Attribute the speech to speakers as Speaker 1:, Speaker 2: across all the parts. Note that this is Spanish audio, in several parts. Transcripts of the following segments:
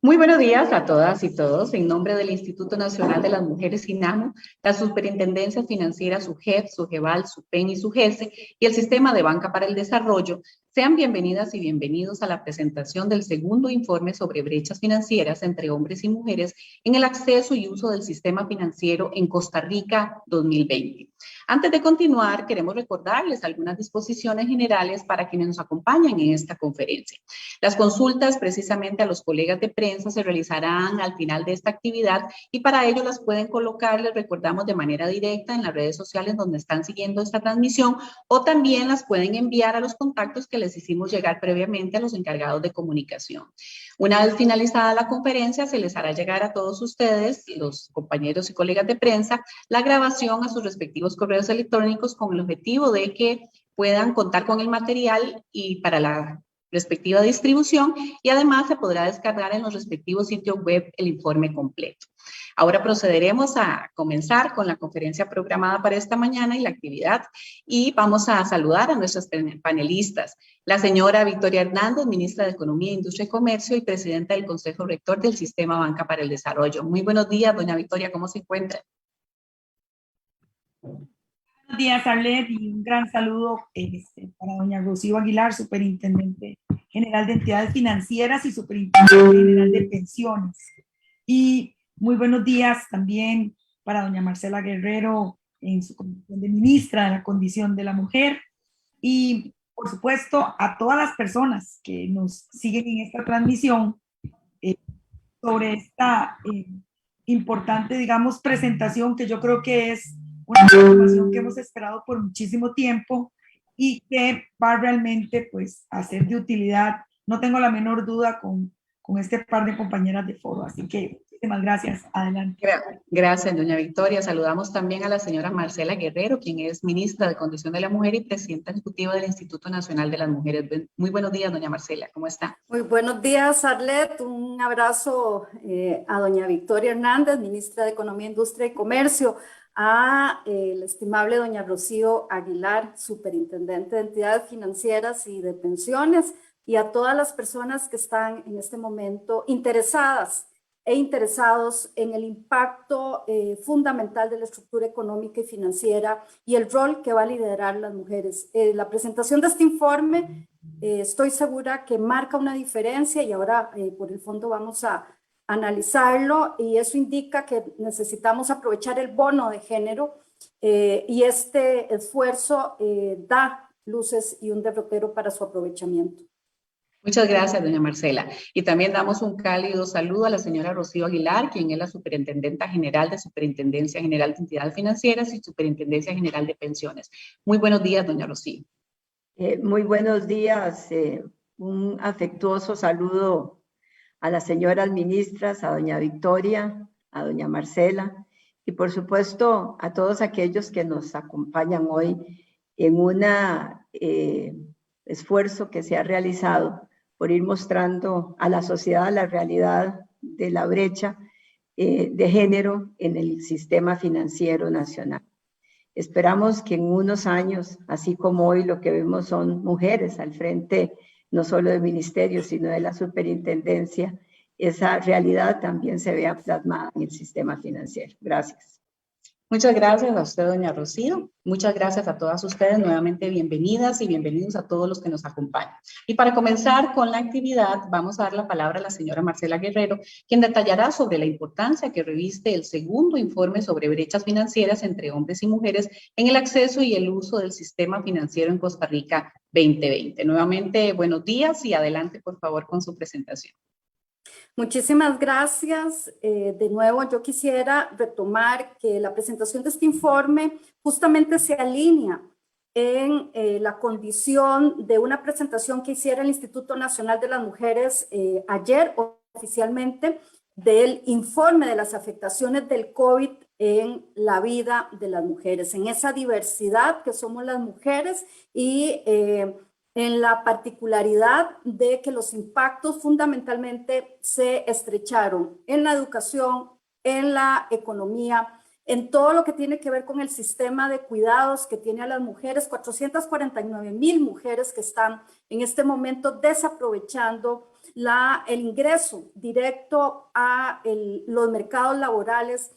Speaker 1: Muy buenos días a todas y todos. En nombre del Instituto Nacional de las Mujeres INAMU, la Superintendencia Financiera SUGEF, SUGEVAL, SUPEN y SUGESE y el Sistema de Banca para el Desarrollo, sean bienvenidas y bienvenidos a la presentación del segundo informe sobre brechas financieras entre hombres y mujeres en el acceso y uso del sistema financiero en Costa Rica 2020. Antes de continuar, queremos recordarles algunas disposiciones generales para quienes nos acompañan en esta conferencia. Las consultas precisamente a los colegas de prensa se realizarán al final de esta actividad y para ello las pueden colocar, les recordamos, de manera directa en las redes sociales donde están siguiendo esta transmisión o también las pueden enviar a los contactos que les hicimos llegar previamente a los encargados de comunicación. Una vez finalizada la conferencia, se les hará llegar a todos ustedes, los compañeros y colegas de prensa, la grabación a sus respectivos correos electrónicos con el objetivo de que puedan contar con el material y para la respectiva distribución y además se podrá descargar en los respectivos sitios web el informe completo. Ahora procederemos a comenzar con la conferencia programada para esta mañana y la actividad y vamos a saludar a nuestras panelistas. La señora Victoria Hernández, ministra de Economía, Industria y Comercio y presidenta del Consejo Rector del Sistema Banca para el Desarrollo. Muy buenos días, doña Victoria, ¿cómo se encuentra?
Speaker 2: Buenos días, Arlet, y un gran saludo para doña Rocío Aguilar, Superintendente General de Entidades Financieras y Superintendente General de Pensiones. Y muy buenos días también para doña Marcela Guerrero en su condición de ministra de la Condición de la Mujer. Y, por supuesto, a todas las personas que nos siguen en esta transmisión sobre esta importante, digamos, presentación que yo creo que es una información que hemos esperado por muchísimo tiempo y que va realmente pues a ser de utilidad. No tengo la menor duda con este par de compañeras de foro, así que muchísimas gracias. Adelante.
Speaker 1: Gracias, doña Victoria. Saludamos también a la señora Marcela Guerrero, quien es ministra de Condición de la Mujer y presidenta ejecutiva del Instituto Nacional de las Mujeres. Muy buenos días, doña Marcela. ¿Cómo está?
Speaker 3: Muy buenos días, Arlet. Un abrazo a doña Victoria Hernández, ministra de Economía, Industria y Comercio, a la estimable doña Rocío Aguilar, superintendente de entidades financieras y de pensiones, y a todas las personas que están en este momento interesadas e interesados en el impacto fundamental de la estructura económica y financiera y el rol que va a liderar las mujeres. La presentación de este informe estoy segura que marca una diferencia y ahora por el fondo vamos a analizarlo y eso indica que necesitamos aprovechar el bono de género y este esfuerzo da luces y un derrotero para su aprovechamiento.
Speaker 1: Muchas gracias, doña Marcela. Y también damos un cálido saludo a la señora Rocío Aguilar, quien es la Superintendenta General de Superintendencia General de Entidades Financieras y Superintendencia General de Pensiones. Muy buenos días, doña Rocío.
Speaker 4: Muy buenos días. Un afectuoso saludo a las señoras ministras, a doña Victoria, a doña Marcela y por supuesto a todos aquellos que nos acompañan hoy en un esfuerzo que se ha realizado por ir mostrando a la sociedad la realidad de la brecha de género en el sistema financiero nacional. Esperamos que en unos años, así como hoy lo que vemos son mujeres al frente no solo del ministerio, sino de la superintendencia, esa realidad también se vea plasmada en el sistema financiero. Gracias.
Speaker 1: Muchas gracias a usted, doña Rocío. Muchas gracias a todas ustedes. Nuevamente bienvenidas y bienvenidos a todos los que nos acompañan. Y para comenzar con la actividad, vamos a dar la palabra a la señora Marcela Guerrero, quien detallará sobre la importancia que reviste el segundo informe sobre brechas financieras entre hombres y mujeres en el acceso y el uso del sistema financiero en Costa Rica 2020. Nuevamente, buenos días y adelante, por favor, con su presentación.
Speaker 3: Muchísimas gracias. De nuevo, yo quisiera retomar que la presentación de este informe justamente se alinea en la condición de una presentación que hiciera el Instituto Nacional de las Mujeres ayer oficialmente del informe de las afectaciones del COVID en la vida de las mujeres, en esa diversidad que somos las mujeres y en la particularidad de que los impactos fundamentalmente se estrecharon en la educación, en la economía, en todo lo que tiene que ver con el sistema de cuidados que tiene a las mujeres, 449,000 mujeres que están en este momento desaprovechando el ingreso directo a los mercados laborales,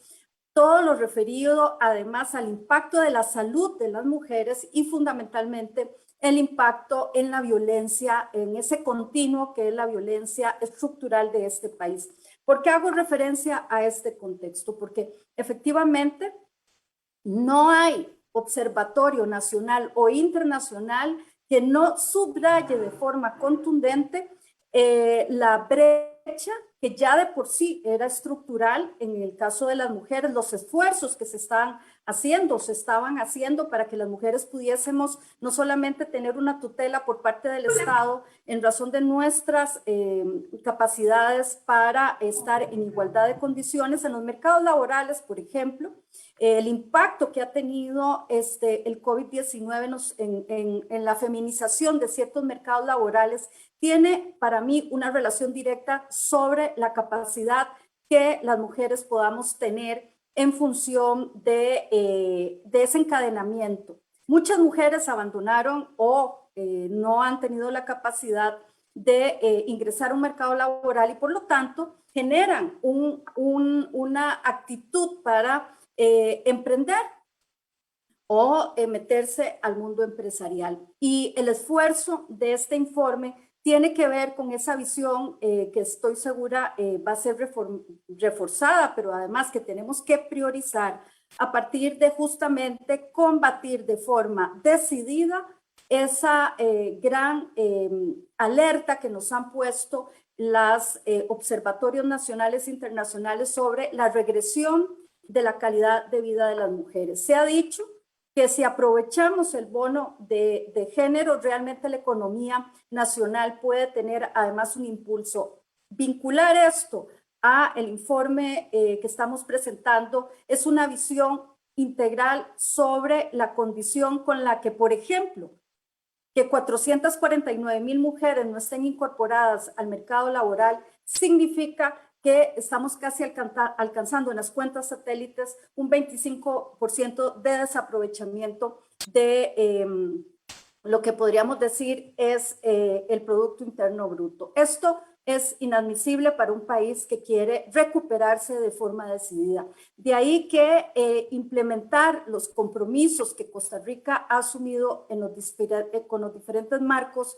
Speaker 3: todo lo referido además al impacto de la salud de las mujeres y fundamentalmente el impacto en la violencia, en ese continuo que es la violencia estructural de este país. ¿Por qué hago referencia a este contexto? Porque efectivamente no hay observatorio nacional o internacional que no subraye de forma contundente la brecha que ya de por sí era estructural en el caso de las mujeres, los esfuerzos que se estaban haciendo para que las mujeres pudiésemos no solamente tener una tutela por parte del Estado en razón de nuestras capacidades para estar en igualdad de condiciones en los mercados laborales, por ejemplo, el impacto que ha tenido el COVID-19 en la feminización de ciertos mercados laborales tiene para mí una relación directa sobre la capacidad que las mujeres podamos tener en función de ese encadenamiento. Muchas mujeres abandonaron o no han tenido la capacidad de ingresar a un mercado laboral y por lo tanto generan una actitud para emprender o meterse al mundo empresarial. Y el esfuerzo de este informe tiene que ver con esa visión que estoy segura va a ser reforzada, pero además que tenemos que priorizar a partir de justamente combatir de forma decidida esa gran alerta que nos han puesto los observatorios nacionales e internacionales sobre la regresión de la calidad de vida de las mujeres. Se ha dicho que si aprovechamos el bono de género, realmente la economía nacional puede tener además un impulso. Vincular esto a el informe que estamos presentando es una visión integral sobre la condición con la que, por ejemplo, que 449,000 mujeres no estén incorporadas al mercado laboral significa que estamos casi alcanzando en las cuentas satélites un 25% de desaprovechamiento de lo que podríamos decir es el Producto Interno Bruto. Esto es inadmisible para un país que quiere recuperarse de forma decidida. De ahí que implementar los compromisos que Costa Rica ha asumido con los diferentes marcos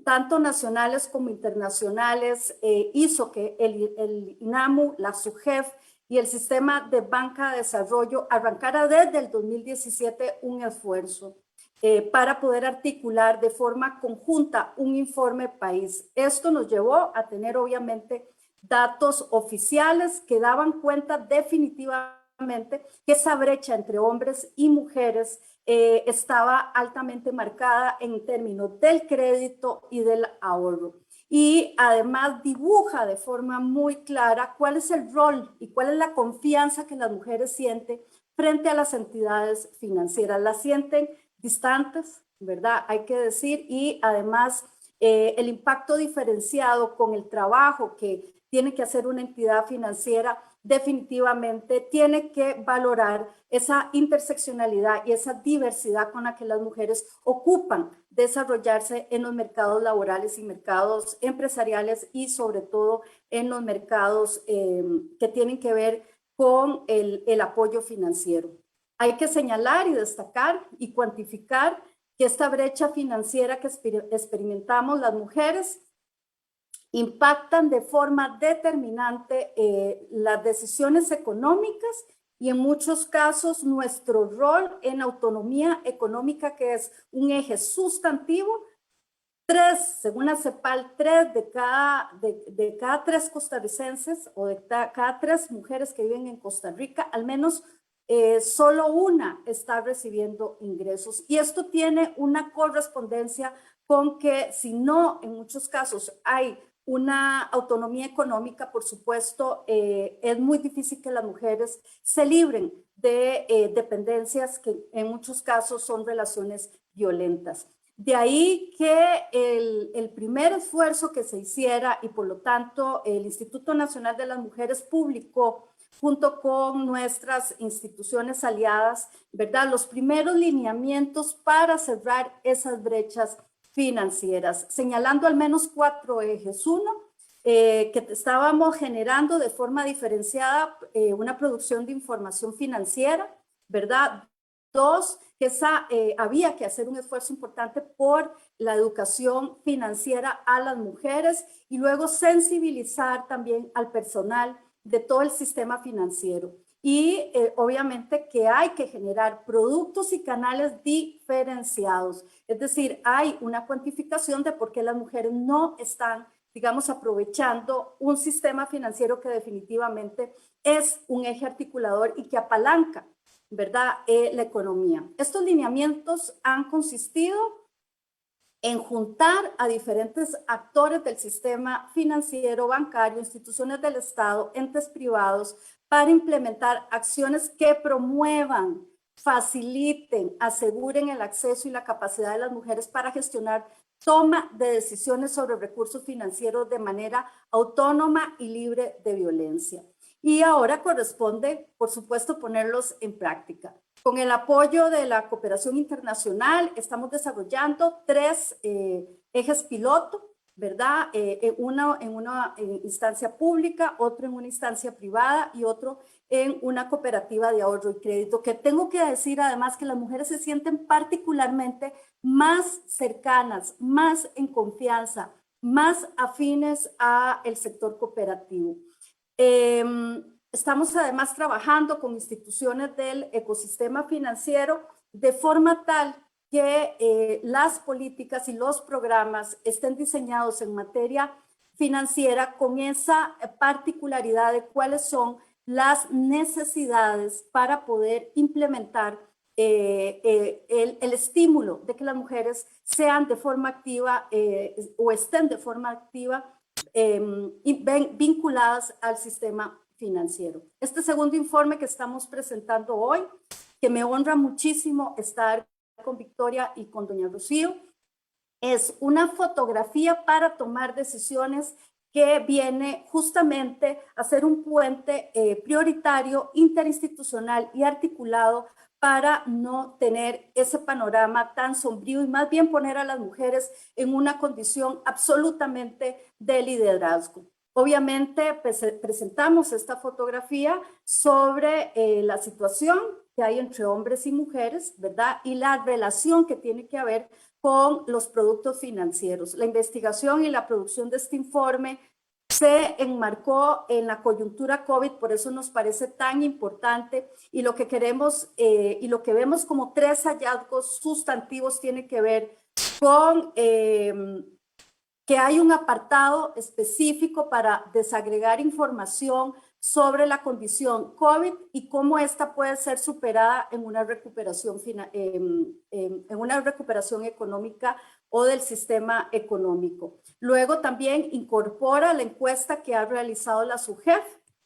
Speaker 3: tanto nacionales como internacionales, hizo que el INAMU, la SUGEF y el Sistema de Banca de Desarrollo arrancara desde el 2017 un esfuerzo para poder articular de forma conjunta un informe país. Esto nos llevó a tener obviamente datos oficiales que daban cuenta definitivamente que esa brecha entre hombres y mujeres estaba altamente marcada en términos del crédito y del ahorro. Y además dibuja de forma muy clara cuál es el rol y cuál es la confianza que las mujeres sienten frente a las entidades financieras. Las sienten distantes, ¿verdad? Hay que decir, y además el impacto diferenciado con el trabajo que tiene que hacer una entidad financiera definitivamente tiene que valorar esa interseccionalidad y esa diversidad con la que las mujeres ocupan desarrollarse en los mercados laborales y mercados empresariales y sobre todo en los mercados que tienen que ver con el apoyo financiero. Hay que señalar y destacar y cuantificar que esta brecha financiera que experimentamos las mujeres impactan de forma determinante las decisiones económicas y en muchos casos nuestro rol en autonomía económica, que es un eje sustantivo. Según la CEPAL, 3 de cada 3 costarricenses o de cada 3 mujeres que viven en Costa Rica, al menos solo una está recibiendo ingresos. Y esto tiene una correspondencia con que si no, en muchos casos hay una autonomía económica, por supuesto, es muy difícil que las mujeres se libren de dependencias que en muchos casos son relaciones violentas. De ahí que el primer esfuerzo que se hiciera y por lo tanto el Instituto Nacional de las Mujeres publicó junto con nuestras instituciones aliadas, ¿verdad? Los primeros lineamientos para cerrar esas brechas financieras, señalando al menos 4 ejes. Uno, que estábamos generando de forma diferenciada una producción de información financiera, ¿verdad? 2, que había que hacer un esfuerzo importante por la educación financiera a las mujeres y luego sensibilizar también al personal de todo el sistema financiero. Y obviamente que hay que generar productos y canales diferenciados. Es decir, hay una cuantificación de por qué las mujeres no están, digamos, aprovechando un sistema financiero que definitivamente es un eje articulador y que apalanca, ¿verdad?, la economía. Estos lineamientos han consistido en juntar a diferentes actores del sistema financiero, bancario, instituciones del Estado, entes privados, para implementar acciones que promuevan, faciliten, aseguren el acceso y la capacidad de las mujeres para gestionar toma de decisiones sobre recursos financieros de manera autónoma y libre de violencia. Y ahora corresponde, por supuesto, ponerlos en práctica. Con el apoyo de la cooperación internacional, estamos desarrollando 3 ejes piloto, ¿verdad? Uno en una instancia pública, otro en una instancia privada y otro en una cooperativa de ahorro y crédito, que tengo que decir además que las mujeres se sienten particularmente más cercanas, más en confianza, más afines al sector cooperativo. Estamos además trabajando con instituciones del ecosistema financiero de forma tal que las políticas y los programas estén diseñados en materia financiera con esa particularidad de cuáles son las necesidades para poder implementar el estímulo de que las mujeres sean de forma activa o estén de forma activa vinculadas al sistema financiero. Este segundo informe que estamos presentando hoy, que me honra muchísimo estar con Victoria y con doña Rocío, es una fotografía para tomar decisiones que viene justamente a ser un puente prioritario, interinstitucional y articulado para no tener ese panorama tan sombrío y más bien poner a las mujeres en una condición absolutamente de liderazgo. Obviamente presentamos esta fotografía sobre la situación que hay entre hombres y mujeres, ¿verdad? Y la relación que tiene que haber con los productos financieros. La investigación y la producción de este informe se enmarcó en la coyuntura COVID, por eso nos parece tan importante, y lo que queremos y lo que vemos como 3 hallazgos sustantivos tiene que ver con que hay un apartado específico para desagregar información sobre la condición COVID y cómo esta puede ser superada en una recuperación económica o del sistema económico. Luego también incorpora la encuesta que ha realizado la SUGEF,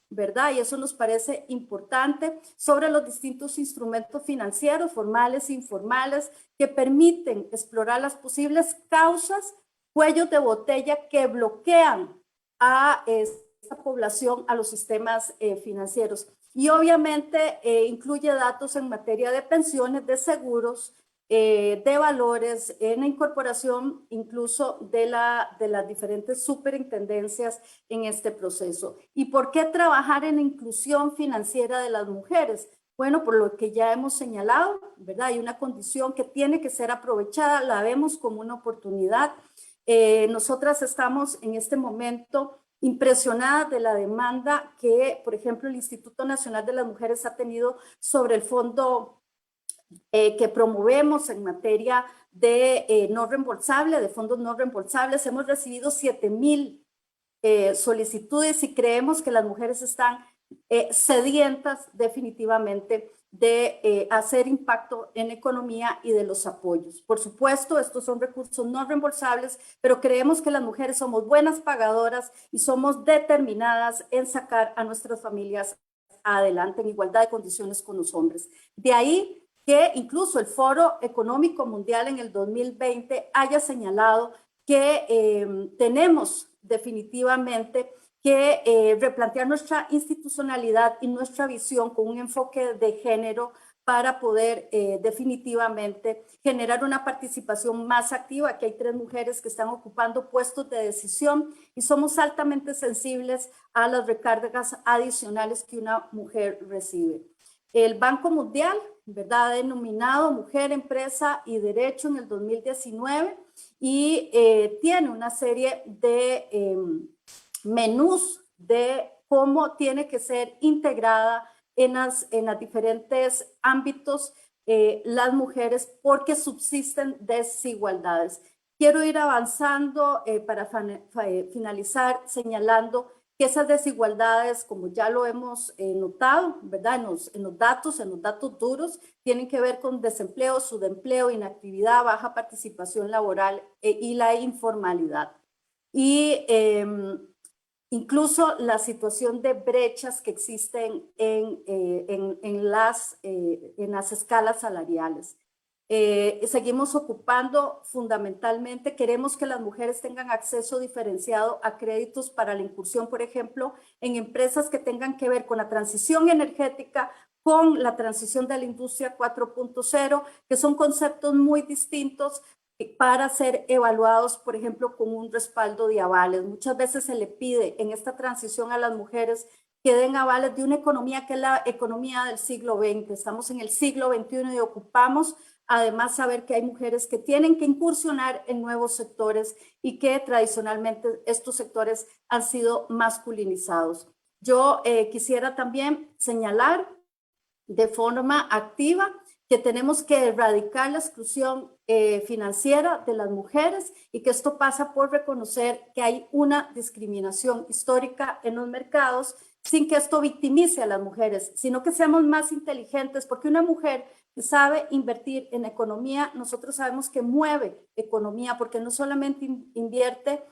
Speaker 3: ¿verdad? Y eso nos parece importante sobre los distintos instrumentos financieros, formales e informales, que permiten explorar las posibles causas, cuellos de botella que bloquean a esta población, a los sistemas financieros. Y obviamente incluye datos en materia de pensiones, de seguros, de valores, en la incorporación incluso de las diferentes superintendencias en este proceso. ¿Y por qué trabajar en la inclusión financiera de las mujeres? Bueno, por lo que ya hemos señalado, ¿verdad? Hay una condición que tiene que ser aprovechada, la vemos como una oportunidad. Nosotras estamos en este momento impresionadas de la demanda que, por ejemplo, el Instituto Nacional de las Mujeres ha tenido sobre el fondo que promovemos en materia de no reembolsable, de fondos no reembolsables. Hemos recibido 7,000 solicitudes y creemos que las mujeres están sedientas definitivamente de hacer impacto en economía y de los apoyos. Por supuesto, estos son recursos no reembolsables, pero creemos que las mujeres somos buenas pagadoras y somos determinadas en sacar a nuestras familias adelante en igualdad de condiciones con los hombres. De ahí que incluso el Foro Económico Mundial en el 2020 haya señalado que tenemos definitivamente que replantear nuestra institucionalidad y nuestra visión con un enfoque de género para poder definitivamente generar una participación más activa. Aquí hay 3 mujeres que están ocupando puestos de decisión y somos altamente sensibles a las recargas adicionales que una mujer recibe. El Banco Mundial, ¿verdad?, ha denominado Mujer, Empresa y Derecho en el 2019 y tiene una serie de menús de cómo tiene que ser integrada en los diferentes ámbitos las mujeres porque subsisten desigualdades. Quiero ir avanzando para finalizar señalando que esas desigualdades, como ya lo hemos notado, ¿verdad?, en los datos duros, tienen que ver con desempleo, subempleo, inactividad, baja participación laboral y la informalidad. Y incluso la situación de brechas que existen en las escalas salariales. Seguimos ocupando fundamentalmente, queremos que las mujeres tengan acceso diferenciado a créditos para la incursión, por ejemplo, en empresas que tengan que ver con la transición energética, con la transición de la industria 4.0, que son conceptos muy distintos para ser evaluados, por ejemplo, con un respaldo de avales. Muchas veces se le pide en esta transición a las mujeres que den avales de una economía que es la economía del siglo XX. Estamos en el siglo XXI y ocupamos además saber que hay mujeres que tienen que incursionar en nuevos sectores y que tradicionalmente estos sectores han sido masculinizados. Yo quisiera también señalar de forma activa que tenemos que erradicar la exclusión financiera de las mujeres y que esto pasa por reconocer que hay una discriminación histórica en los mercados sin que esto victimice a las mujeres, sino que seamos más inteligentes, porque una mujer que sabe invertir en economía, nosotros sabemos que mueve economía, porque no solamente invierte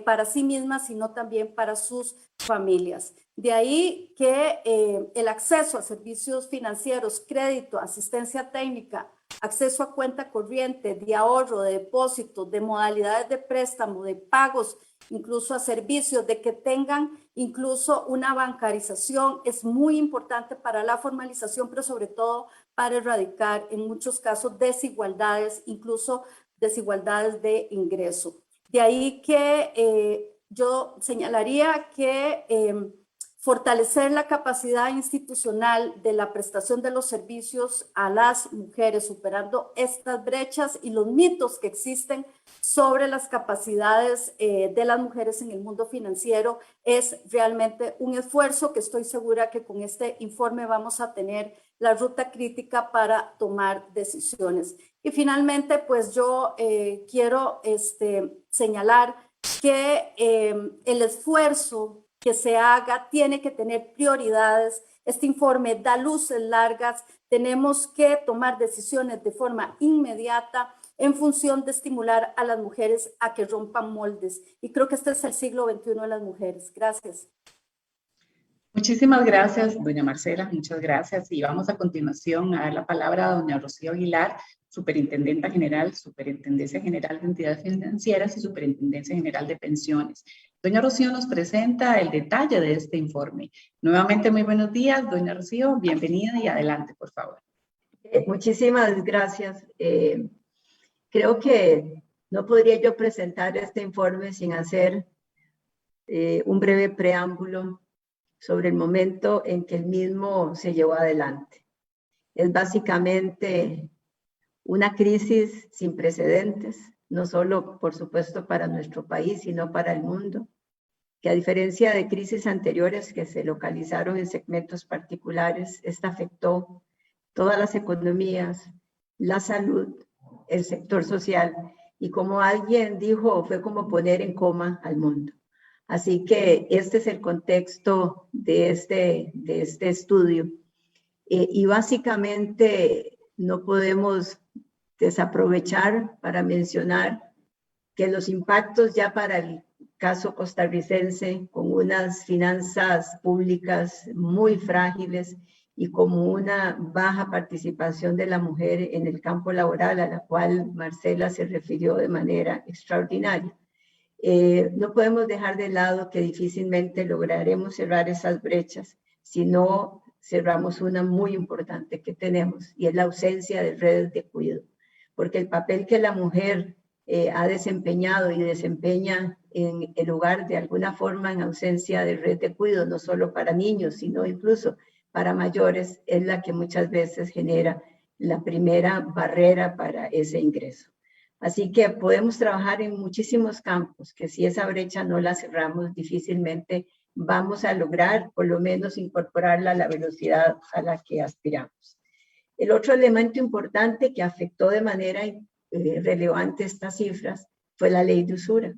Speaker 3: para sí misma, sino también para sus familias. De ahí que el acceso a servicios financieros, crédito, asistencia técnica, acceso a cuenta corriente, de ahorro, de depósito, de modalidades de préstamo, de pagos, incluso a servicios, de que tengan incluso una bancarización, es muy importante para la formalización, pero sobre todo para erradicar en muchos casos desigualdades, incluso desigualdades de ingreso. De ahí que yo señalaría que fortalecer la capacidad institucional de la prestación de los servicios a las mujeres, superando estas brechas y los mitos que existen sobre las capacidades de las mujeres en el mundo financiero, es realmente un esfuerzo que estoy segura que con este informe vamos a tener la ruta crítica para tomar decisiones. Y finalmente, pues yo quiero señalar que el esfuerzo que se haga tiene que tener prioridades. Este informe da luces largas. Tenemos que tomar decisiones de forma inmediata en función de estimular a las mujeres a que rompan moldes. Y creo que este es el siglo XXI de las mujeres. Gracias.
Speaker 1: Muchísimas gracias, doña Marcela, muchas gracias. Y vamos a continuación a dar la palabra a doña Rocío Aguilar, Superintendenta General, Superintendencia General de Entidades Financieras y Superintendencia General de Pensiones. Doña Rocío nos presenta el detalle de este informe. Nuevamente, muy buenos días, doña Rocío, bienvenida y adelante, por favor.
Speaker 4: Muchísimas gracias. Creo que no podría yo presentar este informe sin hacer un breve preámbulo sobre el momento en que el mismo se llevó adelante. Es básicamente una crisis sin precedentes, no solo, por supuesto, para nuestro país, sino para el mundo, que a diferencia de crisis anteriores que se localizaron en segmentos particulares, esta afectó todas las economías, la salud, el sector social, y como alguien dijo, fue como poner en coma al mundo. Así que este es el contexto de este estudio. Y básicamente no podemos desaprovechar para mencionar que los impactos ya para el caso costarricense, con unas finanzas públicas muy frágiles y como una baja participación de la mujer en el campo laboral, a la cual Marcela se refirió de manera extraordinaria, No podemos dejar de lado que difícilmente lograremos cerrar esas brechas si no cerramos una muy importante que tenemos, y es la ausencia de redes de cuidado, porque el papel que la mujer ha desempeñado y desempeña en el hogar de alguna forma en ausencia de red de cuidado, no solo para niños, sino incluso para mayores, es la que muchas veces genera la primera barrera para ese ingreso. Así que podemos trabajar en muchísimos campos, que si esa brecha no la cerramos, difícilmente vamos a lograr por lo menos incorporarla a la velocidad a la que aspiramos. El otro elemento importante que afectó de manera relevante estas cifras fue la ley de usura,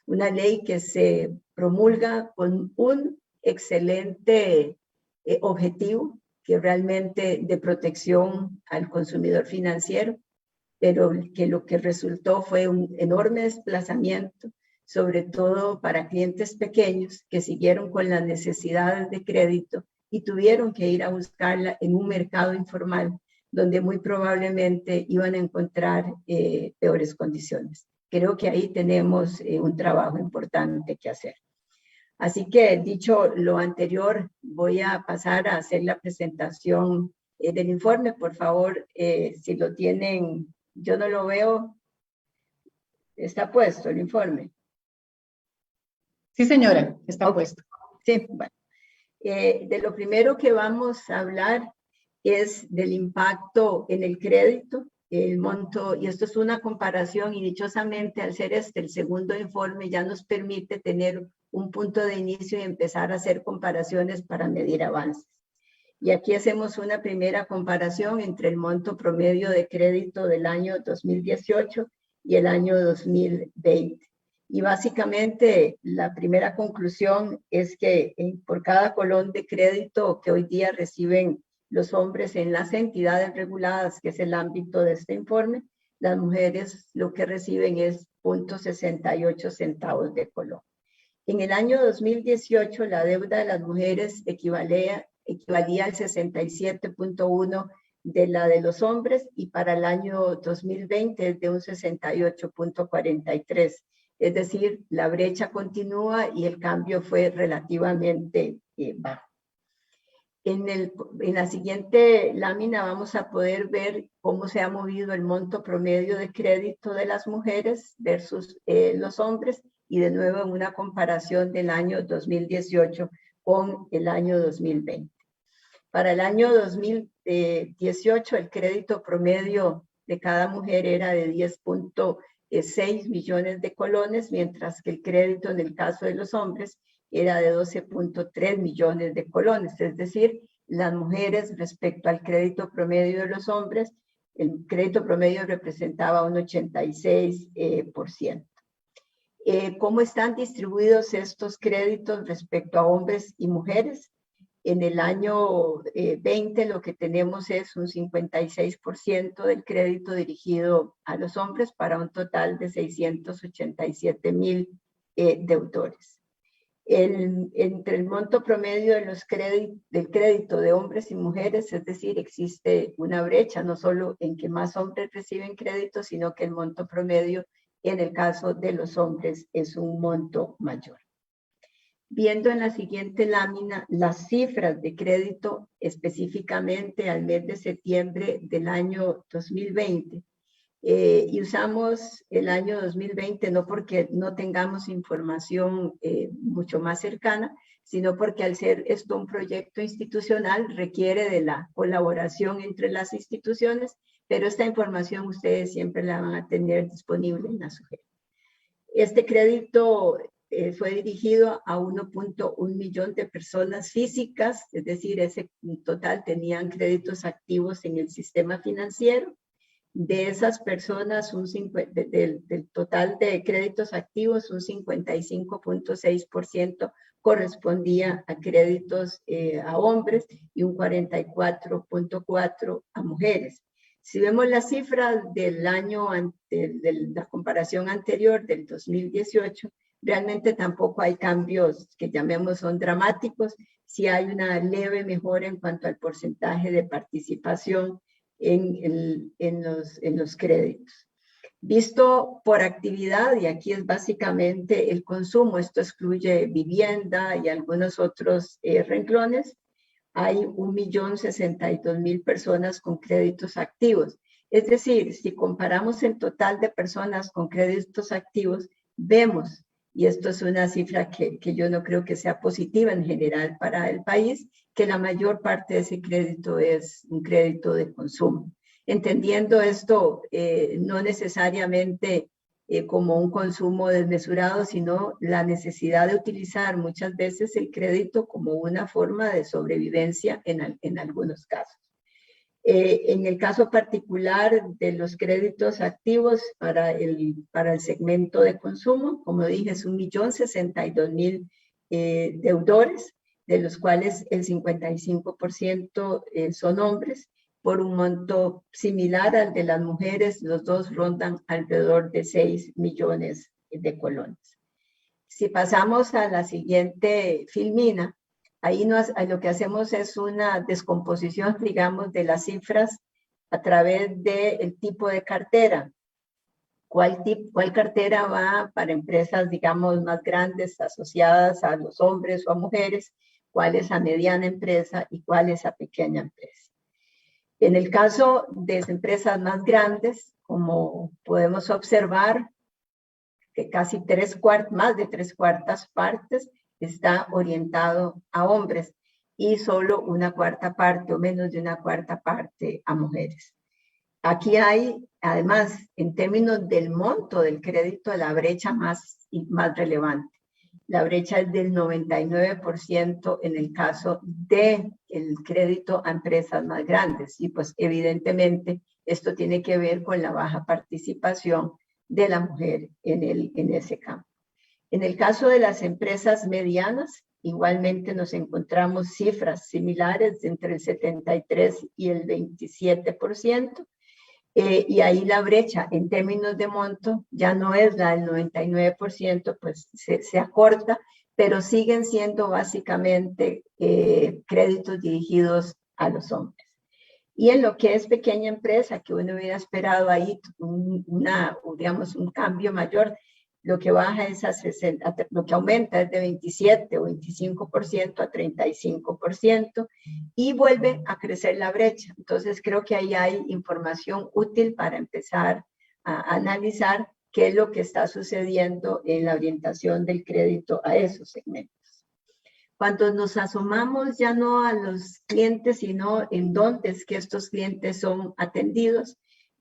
Speaker 4: una ley que se promulga con un excelente objetivo, que realmente de protección al consumidor financiero, pero que lo que resultó fue un enorme desplazamiento, sobre todo para clientes pequeños que siguieron con las necesidades de crédito y tuvieron que ir a buscarla en un mercado informal, donde muy probablemente iban a encontrar peores condiciones. Creo que ahí tenemos un trabajo importante que hacer. Así que, dicho lo anterior, voy a pasar a hacer la presentación del informe. Por favor, si lo tienen, yo no lo veo. ¿Está puesto el informe?
Speaker 1: Sí, señora, está puesto.
Speaker 4: Sí, bueno. De lo primero que vamos a hablar es del impacto en el crédito, el monto, y esto es una comparación, y dichosamente al ser este el segundo informe ya nos permite tener un punto de inicio y empezar a hacer comparaciones para medir avances. Y aquí hacemos una primera comparación entre el monto promedio de crédito del año 2018 y el año 2020. Y básicamente la primera conclusión es que por cada colón de crédito que hoy día reciben los hombres en las entidades reguladas, que es el ámbito de este informe, las mujeres lo que reciben es 0.68 centavos de colón. En el año 2018, la deuda de las mujeres equivalía al 67.1 de la de los hombres, y para el año 2020 es de un 68.43. Es decir, la brecha continúa y el cambio fue relativamente bajo. En la siguiente lámina vamos a poder ver cómo se ha movido el monto promedio de crédito de las mujeres versus los hombres, y de nuevo en una comparación del año 2018 con el año 2020. Para el año 2018 el crédito promedio de cada mujer era de 10.6 millones de colones, mientras que el crédito en el caso de los hombres era de 12.3 millones de colones. Es decir, las mujeres respecto al crédito promedio de los hombres, el crédito promedio representaba un 86%. ¿Cómo están distribuidos estos créditos respecto a hombres y mujeres? En el año 20 lo que tenemos es un 56% del crédito dirigido a los hombres para un total de 687,000 deudores. Entre el monto promedio de del crédito de hombres y mujeres, es decir, existe una brecha, no solo en que más hombres reciben crédito, sino que el monto promedio en el caso de los hombres es un monto mayor. Viendo en la siguiente lámina las cifras de crédito específicamente al mes de septiembre del año 2020, y usamos el año 2020 no porque no tengamos información mucho más cercana, sino porque al ser esto un proyecto institucional requiere de la colaboración entre las instituciones, pero esta información ustedes siempre la van a tener disponible en la sugerencia. Este crédito fue dirigido a 1.1 millón de personas físicas, es decir, ese total tenían créditos activos en el sistema financiero. De esas personas, del total de créditos activos, un 55.6% correspondía a créditos a hombres y un 44.4% a mujeres. Si vemos las cifras del año, de la comparación anterior, del 2018, realmente tampoco hay cambios que llamemos son dramáticos. Sí hay una leve mejora en cuanto al porcentaje de participación en los créditos. Visto por actividad, y aquí es básicamente el consumo, esto excluye vivienda y algunos otros renglones, hay 1.062.000 personas con créditos activos. Es decir, si comparamos el total de personas con créditos activos, vemos, y esto es una cifra que yo no creo que sea positiva en general para el país, que la mayor parte de ese crédito es un crédito de consumo. Entendiendo esto, no necesariamente como un consumo desmesurado, sino la necesidad de utilizar muchas veces el crédito como una forma de sobrevivencia en algunos casos. En el caso particular de los créditos activos para el segmento de consumo, como dije, es 1.062.000 deudores, de los cuales el 55% son hombres, por un monto similar al de las mujeres. Los dos rondan alrededor de 6 millones de colones. Si pasamos a la siguiente filmina, ahí lo que hacemos es una descomposición, digamos, de las cifras a través del tipo de cartera. ¿Cuál cartera va para empresas, digamos, más grandes asociadas a los hombres o a mujeres? ¿Cuál es a mediana empresa y cuál es a pequeña empresa? En el caso de empresas más grandes, como podemos observar, que casi más de 3/4 partes está orientado a hombres y solo 1/4 parte o menos de 1/4 parte a mujeres. Aquí hay, además, en términos del monto del crédito, la brecha más relevante. La brecha es del 99% en el caso del crédito a empresas más grandes. Y pues evidentemente esto tiene que ver con la baja participación de la mujer en ese campo. En el caso de las empresas medianas, igualmente nos encontramos cifras similares entre el 73 y el 27%. Y ahí la brecha en términos de monto ya no es la del 99%, pues se acorta, pero siguen siendo básicamente créditos dirigidos a los hombres. Y en lo que es pequeña empresa, que uno hubiera esperado ahí digamos, un cambio mayor, lo que baja es lo que aumenta es de 27 o 25% a 35% y vuelve a crecer la brecha. Entonces creo que ahí hay información útil para empezar a analizar qué es lo que está sucediendo en la orientación del crédito a esos segmentos. Cuando nos asomamos ya no a los clientes, sino en dónde es que estos clientes son atendidos,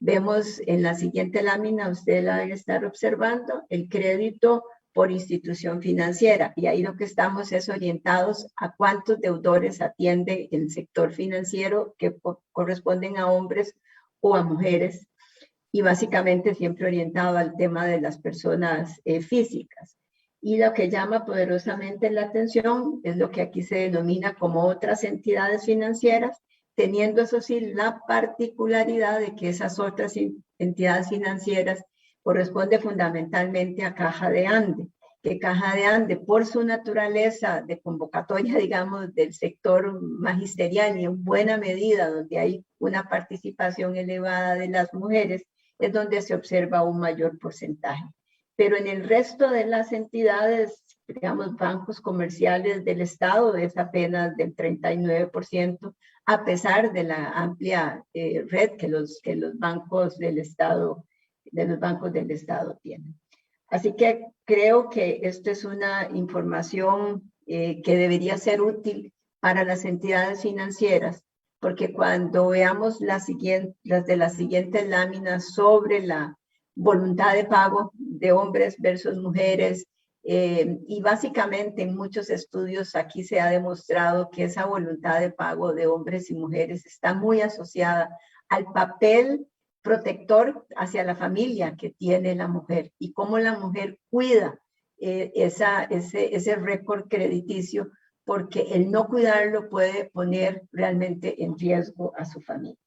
Speaker 4: vemos en la siguiente lámina, usted la debe estar observando, el crédito por institución financiera. Y ahí lo que estamos es orientados a cuántos deudores atiende el sector financiero que corresponden a hombres o a mujeres. Y básicamente siempre orientado al tema de las personas físicas. Y lo que llama poderosamente la atención es lo que aquí se denomina como otras entidades financieras, teniendo eso sí la particularidad de que esas otras entidades financieras corresponde fundamentalmente a Caja de Ande, que Caja de Ande, por su naturaleza de convocatoria, digamos, del sector magisterial y en buena medida donde hay una participación elevada de las mujeres, es donde se observa un mayor porcentaje. Pero en el resto de las entidades, digamos, bancos comerciales del Estado, es apenas del 39%, a pesar de la amplia red que los bancos del Estado, tienen. Así que creo que esto es una información que debería ser útil para las entidades financieras, porque cuando veamos las de las siguientes láminas sobre la voluntad de pago de hombres versus mujeres, y básicamente en muchos estudios aquí se ha demostrado que esa voluntad de pago de hombres y mujeres está muy asociada al papel protector hacia la familia que tiene la mujer y cómo la mujer cuida ese récord crediticio, porque el no cuidarlo puede poner realmente en riesgo a su familia.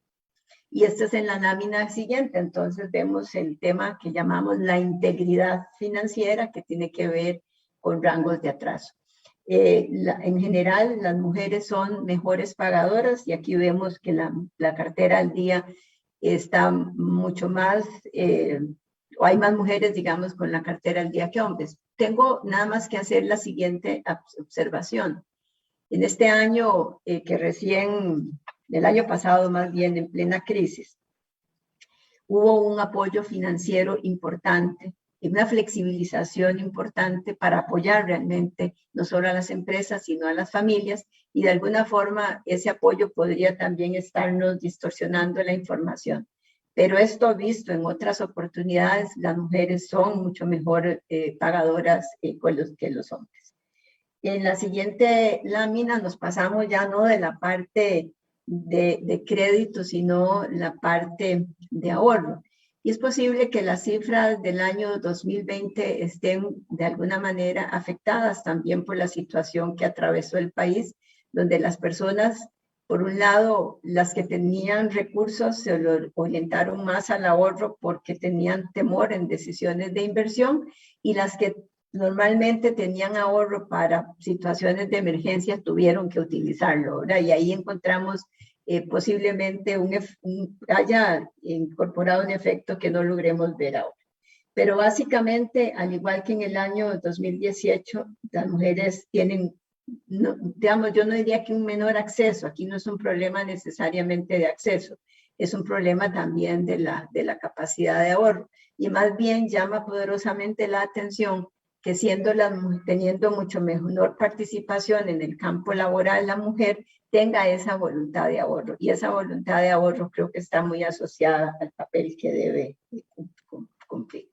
Speaker 4: Y esto es en la lámina siguiente, entonces vemos el tema que llamamos la integridad financiera, que tiene que ver con rangos de atraso. En general, las mujeres son mejores pagadoras y aquí vemos que la cartera al día está mucho más o hay más mujeres, digamos, con la cartera al día que hombres. Tengo nada más que hacer la siguiente observación. En este año que recién, el año pasado más bien, en plena crisis, hubo un apoyo financiero importante y una flexibilización importante para apoyar realmente no solo a las empresas, sino a las familias, y de alguna forma ese apoyo podría también estarnos distorsionando la información. Pero esto visto en otras oportunidades, las mujeres son mucho mejor pagadoras que los hombres. En la siguiente lámina nos pasamos ya no de la parte de crédito, sino la parte de ahorro. Y es posible que las cifras del año 2020 estén de alguna manera afectadas también por la situación que atravesó el país, donde las personas, por un lado, las que tenían recursos se orientaron más al ahorro porque tenían temor en decisiones de inversión, y las que normalmente tenían ahorro para situaciones de emergencia tuvieron que utilizarlo, ¿verdad? Y ahí encontramos posiblemente haya incorporado un efecto que no logremos ver ahora. Pero básicamente, al igual que en el año 2018, las mujeres tienen, no, digamos, yo no diría que un menor acceso, aquí no es un problema necesariamente de acceso, es un problema también de la capacidad de ahorro. Y más bien llama poderosamente la atención que teniendo mucho menor participación en el campo laboral, la mujer tenga esa voluntad de ahorro. Y esa voluntad de ahorro creo que está muy asociada al papel que debe cumplir.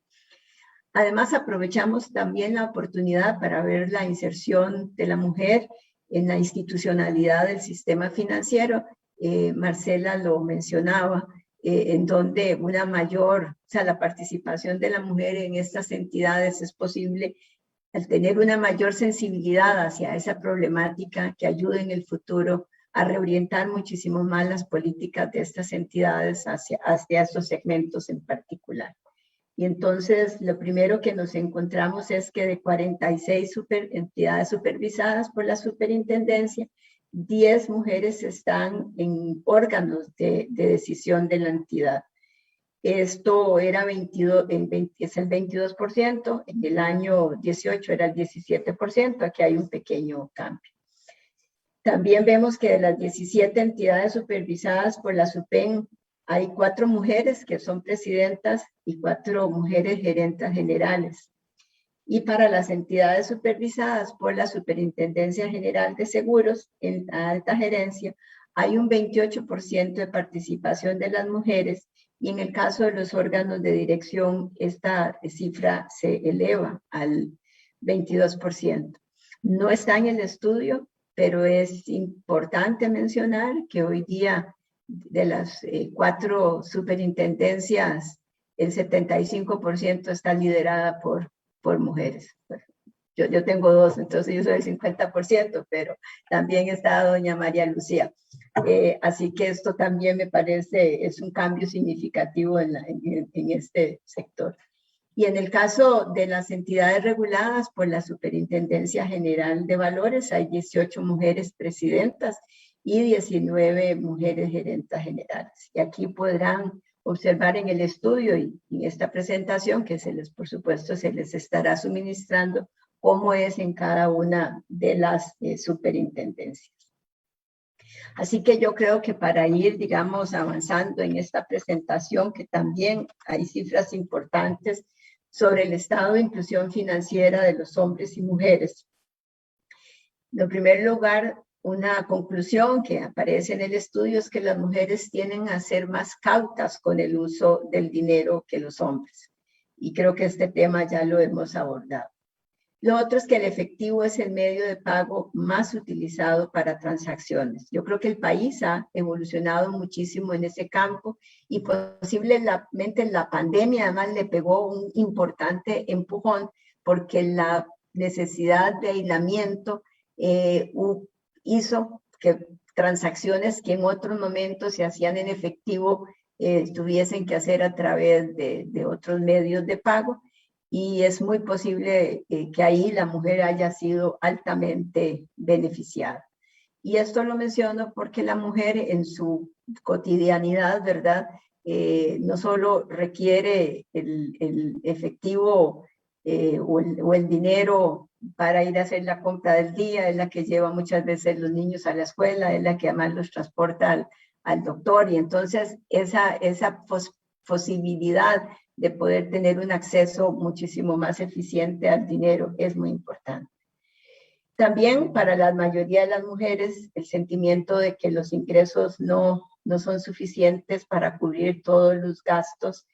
Speaker 4: Además, aprovechamos también la oportunidad para ver la inserción de la mujer en la institucionalidad del sistema financiero. Marcela lo mencionaba, en donde la participación de la mujer en estas entidades es posible al tener una mayor sensibilidad hacia esa problemática que ayude en el futuro a reorientar muchísimo más las políticas de estas entidades hacia estos segmentos en particular. Y entonces lo primero que nos encontramos es que de 46 entidades supervisadas por la superintendencia, 10 mujeres están en órganos de decisión de la entidad. Esto era es el 22%, en el año 18 era el 17%, aquí hay un pequeño cambio. También vemos que de las 17 entidades supervisadas por la SUPEN, hay 4 mujeres que son presidentas y 4 mujeres gerentas generales. Y para las entidades supervisadas por la Superintendencia General de Seguros, en la alta gerencia, hay un 28% de participación de las mujeres, y en el caso de los órganos de dirección, esta cifra se eleva al 22%. No está en el estudio, pero es importante mencionar que hoy día de las 4 superintendencias, el 75% está liderada por mujeres. Yo tengo 2, entonces yo soy el 50%, pero también está doña María Lucía. Así que esto también me parece, es un cambio significativo en este sector. Y en el caso de las entidades reguladas por la Superintendencia General de Valores, hay 18 mujeres presidentas y 19 mujeres gerentas generales. Y aquí podrán observar en el estudio y en esta presentación que por supuesto, se les estará suministrando cómo es en cada una de las superintendencias. Así que yo creo que para ir, digamos, avanzando en esta presentación, que también hay cifras importantes sobre el estado de inclusión financiera de los hombres y mujeres. En primer lugar, una conclusión que aparece en el estudio es que las mujeres tienden a ser más cautas con el uso del dinero que los hombres. Y creo que este tema ya lo hemos abordado. Lo otro es que el efectivo es el medio de pago más utilizado para transacciones. Yo creo que el país ha evolucionado muchísimo en ese campo y posiblemente la pandemia además le pegó un importante empujón porque la necesidad de aislamiento hizo que transacciones que en otros momentos se hacían en efectivo tuviesen que hacer a través de otros medios de pago. Y es muy posible que ahí la mujer haya sido altamente beneficiada. Y esto lo menciono porque la mujer en su cotidianidad, ¿verdad?, no solo requiere el efectivo o el dinero para ir a hacer la compra del día, es la que lleva muchas veces los niños a la escuela, es la que además los transporta al doctor, y entonces esa posibilidad de poder tener un acceso muchísimo más eficiente al dinero es muy importante. También para la mayoría de las mujeres, el sentimiento de que los ingresos no son suficientes para cubrir todos los gastos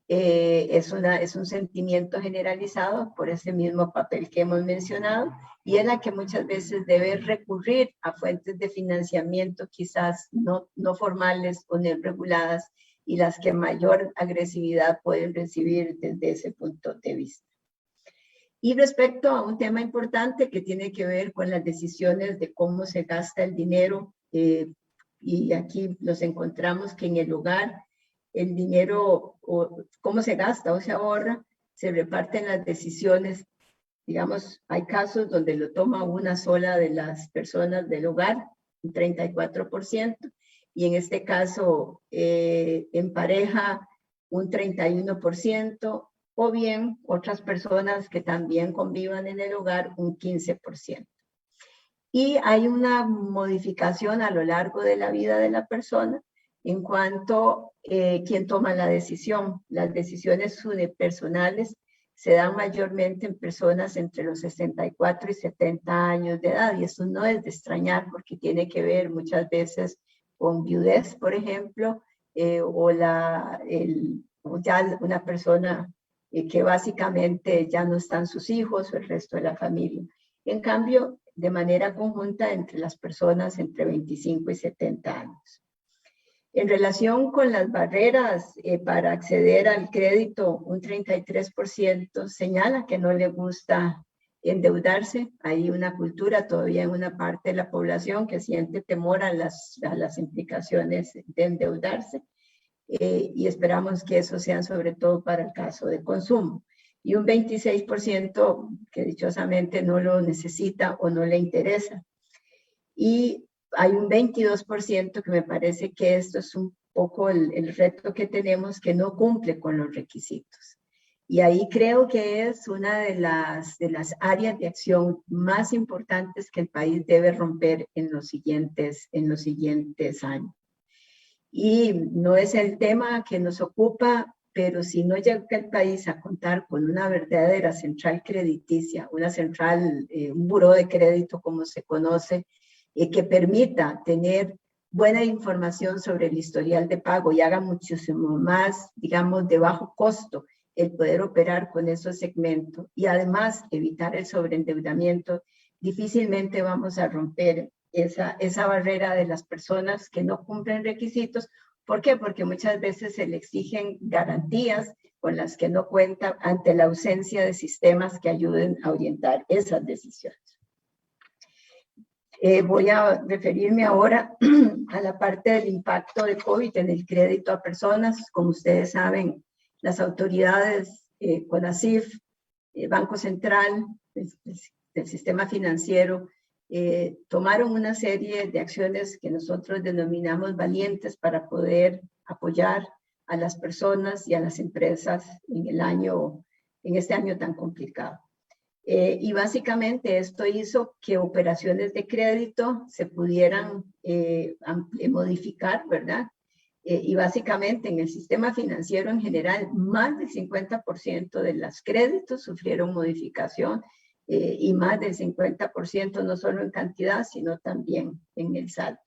Speaker 4: es un sentimiento generalizado por ese mismo papel que hemos mencionado, y es la que muchas veces debe recurrir a fuentes de financiamiento quizás no formales o no reguladas, y las que mayor agresividad pueden recibir desde ese punto de vista. Y respecto a un tema importante que tiene que ver con las decisiones de cómo se gasta el dinero, y aquí nos encontramos que en el hogar el dinero, o cómo se gasta o se ahorra, se reparten las decisiones. Digamos, hay casos donde lo toma una sola de las personas del hogar, un 34%, y en este caso, en pareja, un 31%, o bien otras personas que también convivan en el hogar, un 15%. Y hay una modificación a lo largo de la vida de la persona en cuanto a quién toma la decisión. Las decisiones unipersonales se dan mayormente en personas entre los 64 y 70 años de edad, y eso no es de extrañar porque tiene que ver muchas veces con viudez, por ejemplo, o ya una persona que básicamente ya no están sus hijos o el resto de la familia. En cambio, de manera conjunta entre las personas entre 25 y 70 años. En relación con las barreras para acceder al crédito, un 33% señala que no le gusta endeudarse. Hay una cultura todavía en una parte de la población que siente temor a las implicaciones de endeudarse, y esperamos que eso sea sobre todo para el caso de consumo. Y un 26% que dichosamente no lo necesita o no le interesa. Y hay un 22% que me parece que esto es un poco el reto que tenemos, que no cumple con los requisitos. Y ahí creo que es una de las áreas de acción más importantes que el país debe romper en los siguientes años. Y no es el tema que nos ocupa, pero si no llega el país a contar con una verdadera central crediticia, un buró de crédito como se conoce, que permita tener buena información sobre el historial de pago y haga muchísimo más, digamos, de bajo costo el poder operar con esos segmentos, y además evitar el sobreendeudamiento, difícilmente vamos a romper esa barrera de las personas que no cumplen requisitos. ¿Por qué? Porque muchas veces se le exigen garantías con las que no cuenta ante la ausencia de sistemas que ayuden a orientar esas decisiones. Voy a referirme ahora a la parte del impacto de COVID en el crédito a personas. Como ustedes saben, las autoridades, CONACYF, Banco Central, del sistema financiero, tomaron una serie de acciones que nosotros denominamos valientes para poder apoyar a las personas y a las empresas en este año tan complicado. Y básicamente esto hizo que operaciones de crédito se pudieran modificar, ¿verdad? Y básicamente en el sistema financiero en general, más del 50% de los créditos sufrieron modificación, y más del 50% no solo en cantidad, sino también en el saldo.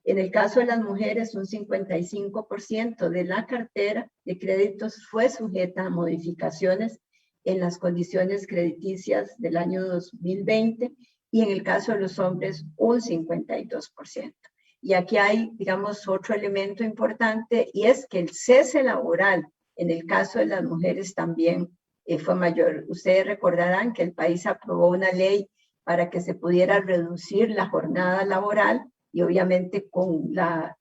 Speaker 4: En el caso de las mujeres, un 55% de la cartera de créditos fue sujeta a modificaciones en las condiciones crediticias del año 2020, y en el caso de los hombres, un 52%. Y aquí hay, digamos, otro elemento importante, y es que el cese laboral en el caso de las mujeres también fue mayor. Ustedes recordarán que el país aprobó una ley para que se pudiera reducir la jornada laboral, y obviamente con la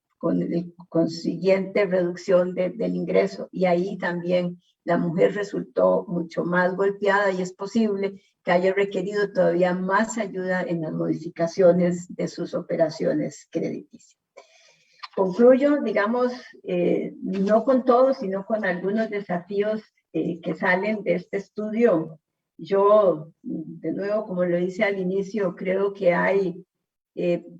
Speaker 4: consiguiente reducción del ingreso, y ahí también la mujer resultó mucho más golpeada, y es posible que haya requerido todavía más ayuda en las modificaciones de sus operaciones crediticias. Concluyo, digamos, no con todos, sino con algunos desafíos que salen de este estudio. Yo, de nuevo, como lo hice al inicio, creo que hay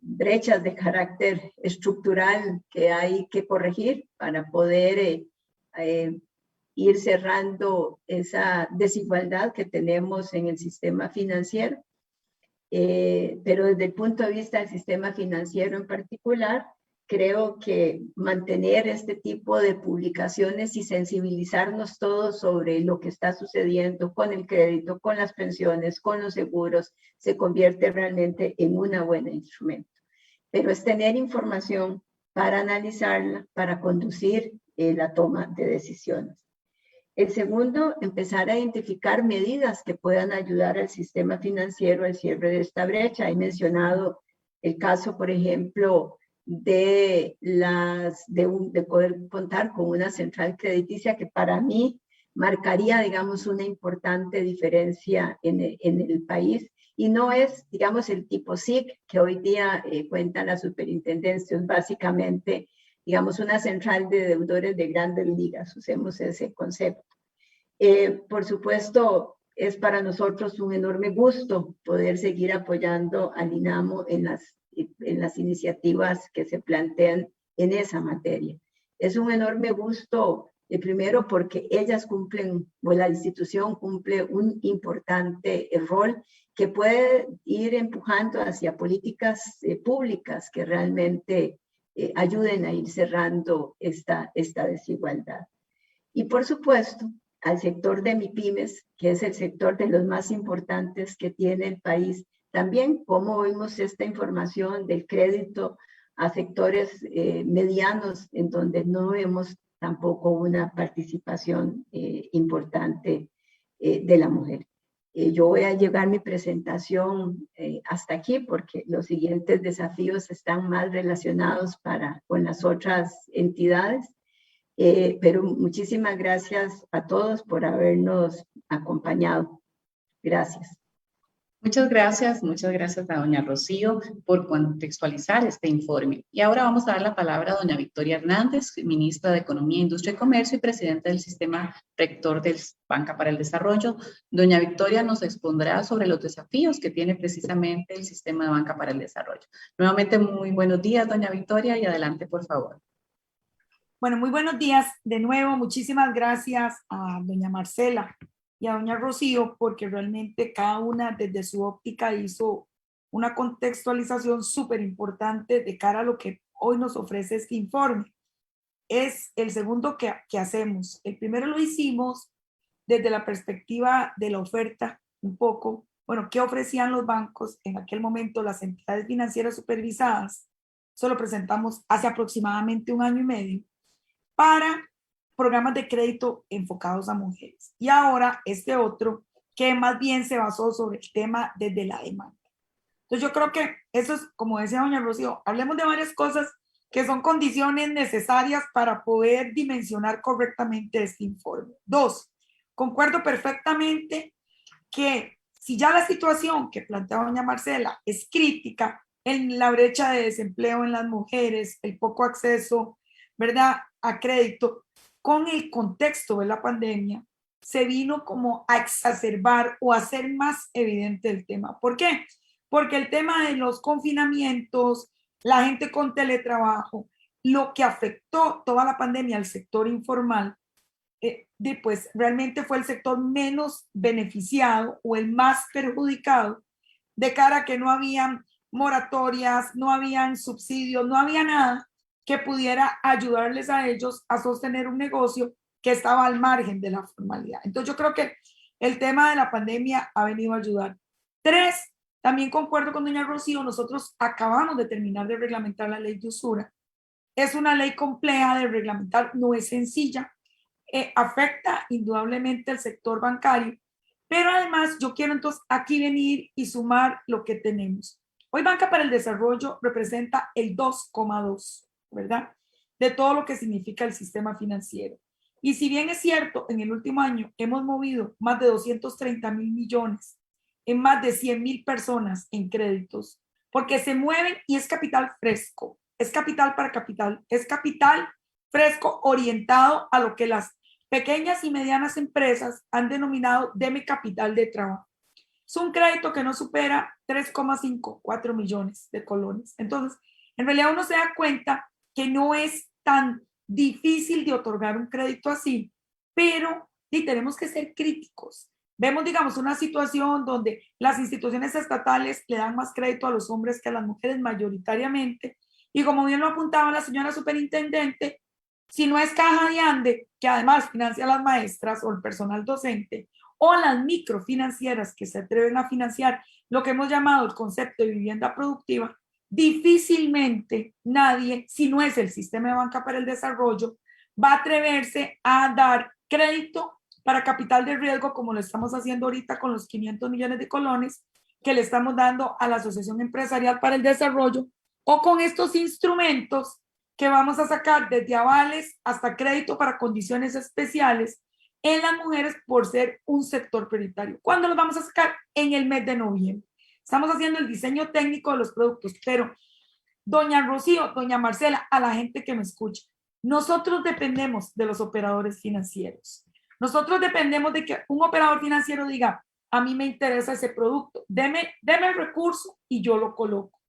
Speaker 4: brechas de carácter estructural que hay que corregir para poder ir cerrando esa desigualdad que tenemos en el sistema financiero. Pero desde el punto de vista del sistema financiero en particular, creo que mantener este tipo de publicaciones y sensibilizarnos todos sobre lo que está sucediendo con el crédito, con las pensiones, con los seguros, se convierte realmente en una buena instrumento. Pero es tener información para analizarla, para conducir la toma de decisiones. El segundo, empezar a identificar medidas que puedan ayudar al sistema financiero al cierre de esta brecha. He mencionado el caso, por ejemplo, de poder contar con una central crediticia que para mí marcaría, digamos, una importante diferencia en el país. Y no es, digamos, el tipo SIC que hoy día cuenta la superintendencia, es básicamente, digamos, una central de deudores de grandes ligas, usemos ese concepto. Por supuesto, es para nosotros un enorme gusto poder seguir apoyando al INAMO en las iniciativas que se plantean en esa materia. Es un enorme gusto, primero porque ellas cumplen, o la institución cumple un importante rol que puede ir empujando hacia políticas públicas que realmente ayuden a ir cerrando esta desigualdad. Y por supuesto, al sector de MIPYMES, que es el sector de los más importantes que tiene el país, también cómo oímos esta información del crédito a sectores medianos en donde no vemos tampoco una participación importante de la mujer. Yo voy a llevar mi presentación hasta aquí porque los siguientes desafíos están más relacionados con las otras entidades, pero muchísimas gracias a todos por habernos acompañado. Gracias.
Speaker 1: Muchas gracias a doña Rocío por contextualizar este informe. Y ahora vamos a dar la palabra a doña Victoria Hernández, ministra de Economía, Industria y Comercio y presidenta del Sistema Rector del Banca para el Desarrollo. Doña Victoria nos expondrá sobre los desafíos que tiene precisamente el Sistema de Banca para el Desarrollo. Nuevamente, muy buenos días, doña Victoria, y adelante, por favor.
Speaker 2: Bueno, muy buenos días de nuevo. Muchísimas gracias a doña Marcela y a doña Rocío, porque realmente cada una desde su óptica hizo una contextualización súper importante de cara a lo que hoy nos ofrece este informe. Es el segundo que hacemos. El primero lo hicimos desde la perspectiva de la oferta, un poco, bueno, qué ofrecían los bancos en aquel momento, las entidades financieras supervisadas. Eso lo presentamos hace aproximadamente 1 año y medio para programas de crédito enfocados a mujeres. Y ahora este otro que más bien se basó sobre el tema desde la demanda. Entonces yo creo que eso es, como decía doña Rocío, hablemos de varias cosas que son condiciones necesarias para poder dimensionar correctamente este informe. 2, concuerdo perfectamente que si ya la situación que plantea doña Marcela es crítica en la brecha de desempleo en las mujeres, el poco acceso, ¿verdad?, a crédito, con el contexto de la pandemia, se vino como a exacerbar o a hacer más evidente el tema. ¿Por qué? Porque el tema de los confinamientos, la gente con teletrabajo, lo que afectó toda la pandemia al sector informal, pues realmente fue el sector menos beneficiado o el más perjudicado, de cara a que no habían moratorias, no habían subsidios, no había nada que pudiera ayudarles a ellos a sostener un negocio que estaba al margen de la formalidad. Entonces yo creo que el tema de la pandemia ha venido a ayudar. 3, también concuerdo con doña Rocío, nosotros acabamos de terminar de reglamentar la ley de usura. Es una ley compleja de reglamentar, no es sencilla, afecta indudablemente al sector bancario, pero además yo quiero entonces aquí venir y sumar lo que tenemos. Hoy Banca para el Desarrollo representa el 2,2%. ¿verdad?, de todo lo que significa el sistema financiero. Y si bien es cierto, en el último año hemos movido más de 230,000 millones en más de 100,000 personas en créditos, porque se mueven y es capital fresco. es capital para capital, es capital fresco orientado a lo que las pequeñas y medianas empresas han denominado deme capital de trabajo. Es un crédito que no supera 3,54 millones de colones. Entonces, en realidad uno se da cuenta que no es tan difícil de otorgar un crédito así, pero sí tenemos que ser críticos. Vemos, digamos, una situación donde las instituciones estatales le dan más crédito a los hombres que a las mujeres mayoritariamente. Y como bien lo apuntaba la señora superintendente, si no es Caja de Ande, que además financia a las maestras o el personal docente, o las microfinancieras que se atreven a financiar lo que hemos llamado el concepto de vivienda productiva, difícilmente nadie, si no es el sistema de banca para el desarrollo, va a atreverse a dar crédito para capital de riesgo como lo estamos haciendo ahorita con los 500 millones de colones que le estamos dando a la Asociación Empresarial para el Desarrollo, o con estos instrumentos que vamos a sacar desde avales hasta crédito para condiciones especiales en las mujeres por ser un sector prioritario. ¿Cuándo los vamos a sacar? En el mes de noviembre. Estamos haciendo el diseño técnico de los productos, pero doña Rocío, doña Marcela, a la gente que me escucha, nosotros dependemos de los operadores financieros. Nosotros dependemos de que un operador financiero diga, a mí me interesa ese producto, deme el recurso y yo lo coloco,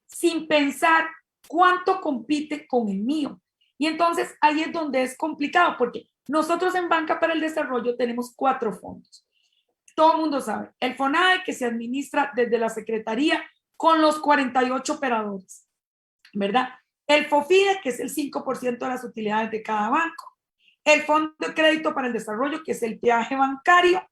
Speaker 2: sin pensar cuánto compite con el mío. Y entonces ahí es donde es complicado, porque nosotros en Banca para el Desarrollo tenemos 4 fondos. Todo el mundo sabe, el FONADE, que se administra desde la Secretaría con los 48 operadores, ¿verdad? El FOFIDE, que es el 5% de las utilidades de cada banco, el Fondo de Crédito para el Desarrollo, que es el peaje bancario,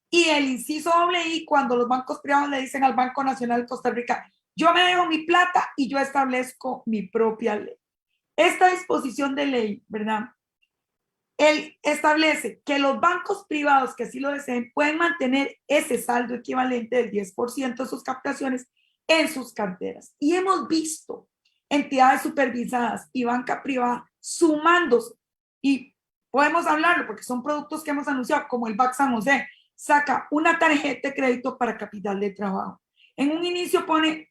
Speaker 2: y el inciso II, cuando los bancos privados le dicen al Banco Nacional de Costa Rica, yo me dejo mi plata y yo establezco mi propia ley. Esta disposición de ley, ¿verdad? Él establece que los bancos privados que así lo deseen pueden mantener ese saldo equivalente del 10% de sus captaciones en sus carteras. Y hemos visto entidades supervisadas y banca privada sumándose, y podemos hablarlo porque son productos que hemos anunciado, como el BAC San José, saca una tarjeta de crédito para capital de trabajo. En un inicio pone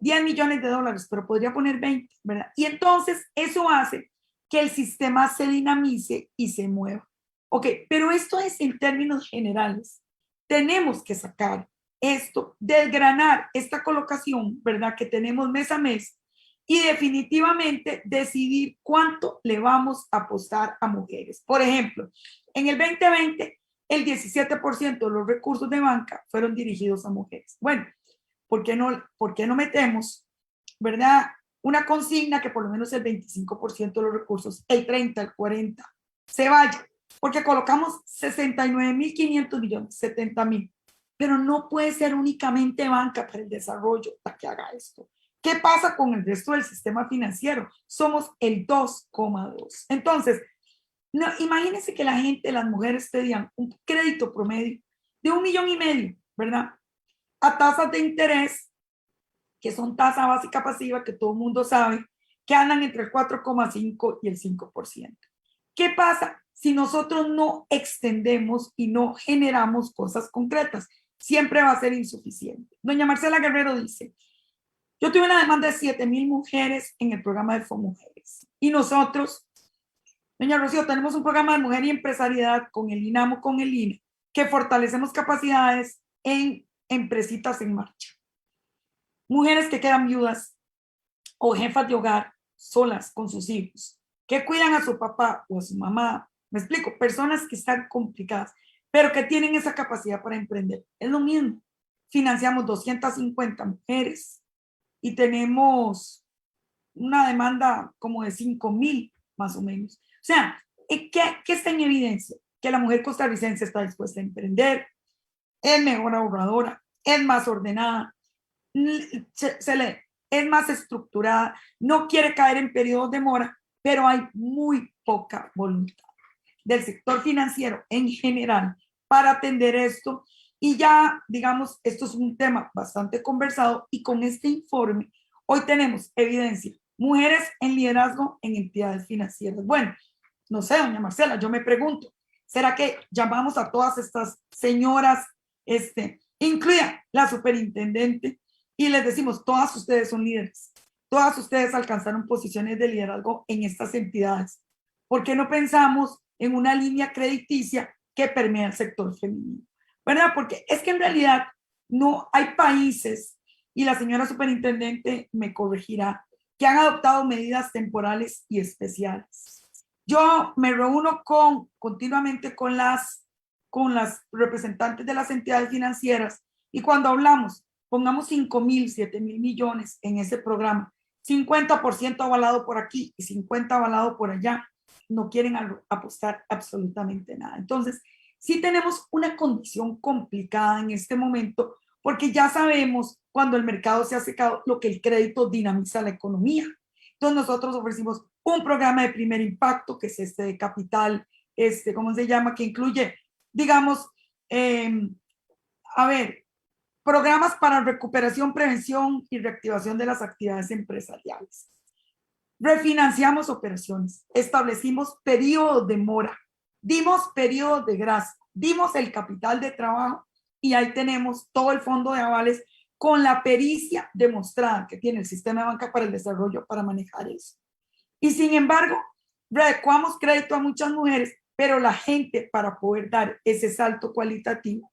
Speaker 2: 10 millones de dólares, pero podría poner 20, ¿verdad? Y entonces eso hace que el sistema se dinamice y se mueva. Ok, pero esto es en términos generales. Tenemos que sacar esto, desgranar esta colocación, ¿verdad? Que tenemos mes a mes, y definitivamente decidir cuánto le vamos a apostar a mujeres. Por ejemplo, en el 2020, el 17% de los recursos de banca fueron dirigidos a mujeres. Bueno, ¿por qué no metemos, verdad, una consigna que por lo menos el 25% de los recursos, el 30, el 40, se vaya? Porque colocamos 69.500 millones, 70.000, pero no puede ser únicamente banca para el desarrollo la que haga esto. ¿Qué pasa con el resto del sistema financiero? Somos el 2,2. Entonces, no, imagínense que la gente, las mujeres te digan un crédito promedio de 1,5 millones, ¿verdad? A tasas de interés, que son tasa básica pasiva, que todo el mundo sabe, que andan entre el 4,5 y el 5%. ¿Qué pasa si nosotros no extendemos y no generamos cosas concretas? Siempre va a ser insuficiente. Doña Marcela Guerrero dice, yo tuve una demanda de 7,000 mujeres en el programa de FOMujeres. Y nosotros, doña Rocío, tenemos un programa de mujer y empresariedad con el INAMO, con el INE, que fortalecemos capacidades en empresitas en marcha. Mujeres que quedan viudas o jefas de hogar solas con sus hijos, que cuidan a su papá o a su mamá. Me explico, personas que están complicadas, pero que tienen esa capacidad para emprender. Es lo mismo. Financiamos 250 mujeres y tenemos una demanda como de 5,000 más o menos. O sea, ¿qué está en evidencia? Que la mujer costarricense está dispuesta a emprender, es mejor ahorradora, es más ordenada, es más estructurada, no quiere caer en periodos de mora, pero hay muy poca voluntad del sector financiero en general para atender esto. Y ya, digamos, esto es un tema bastante conversado, y con este informe hoy tenemos evidencia: mujeres en liderazgo en entidades financieras. Bueno, no sé, doña Marcela, yo me pregunto, ¿será que llamamos a todas estas señoras, incluida la superintendente, y les decimos, todas ustedes son líderes, todas ustedes alcanzaron posiciones de liderazgo en estas entidades. ¿Por qué no pensamos en una línea crediticia que permea el sector femenino? ¿Verdad? Porque es que en realidad no hay países, y la señora superintendente me corregirá, que han adoptado medidas temporales y especiales. Yo me reúno continuamente con las representantes de las entidades financieras y cuando hablamos, pongamos 5.000, 7.000 millones en ese programa, 50% avalado por aquí y 50% avalado por allá, no quieren apostar absolutamente nada. Entonces, sí tenemos una condición complicada en este momento porque ya sabemos cuando el mercado se ha secado lo que el crédito dinamiza la economía. Entonces nosotros ofrecimos un programa de primer impacto, que es este de capital, ¿cómo se llama? Que incluye, digamos, programas para recuperación, prevención y reactivación de las actividades empresariales. Refinanciamos operaciones, establecimos periodos de mora, dimos periodos de gracia, dimos el capital de trabajo y ahí tenemos todo el fondo de avales con la pericia demostrada que tiene el sistema de banca para el desarrollo para manejar eso. Y sin embargo, readecuamos crédito a muchas mujeres, pero la gente para poder dar ese salto cualitativo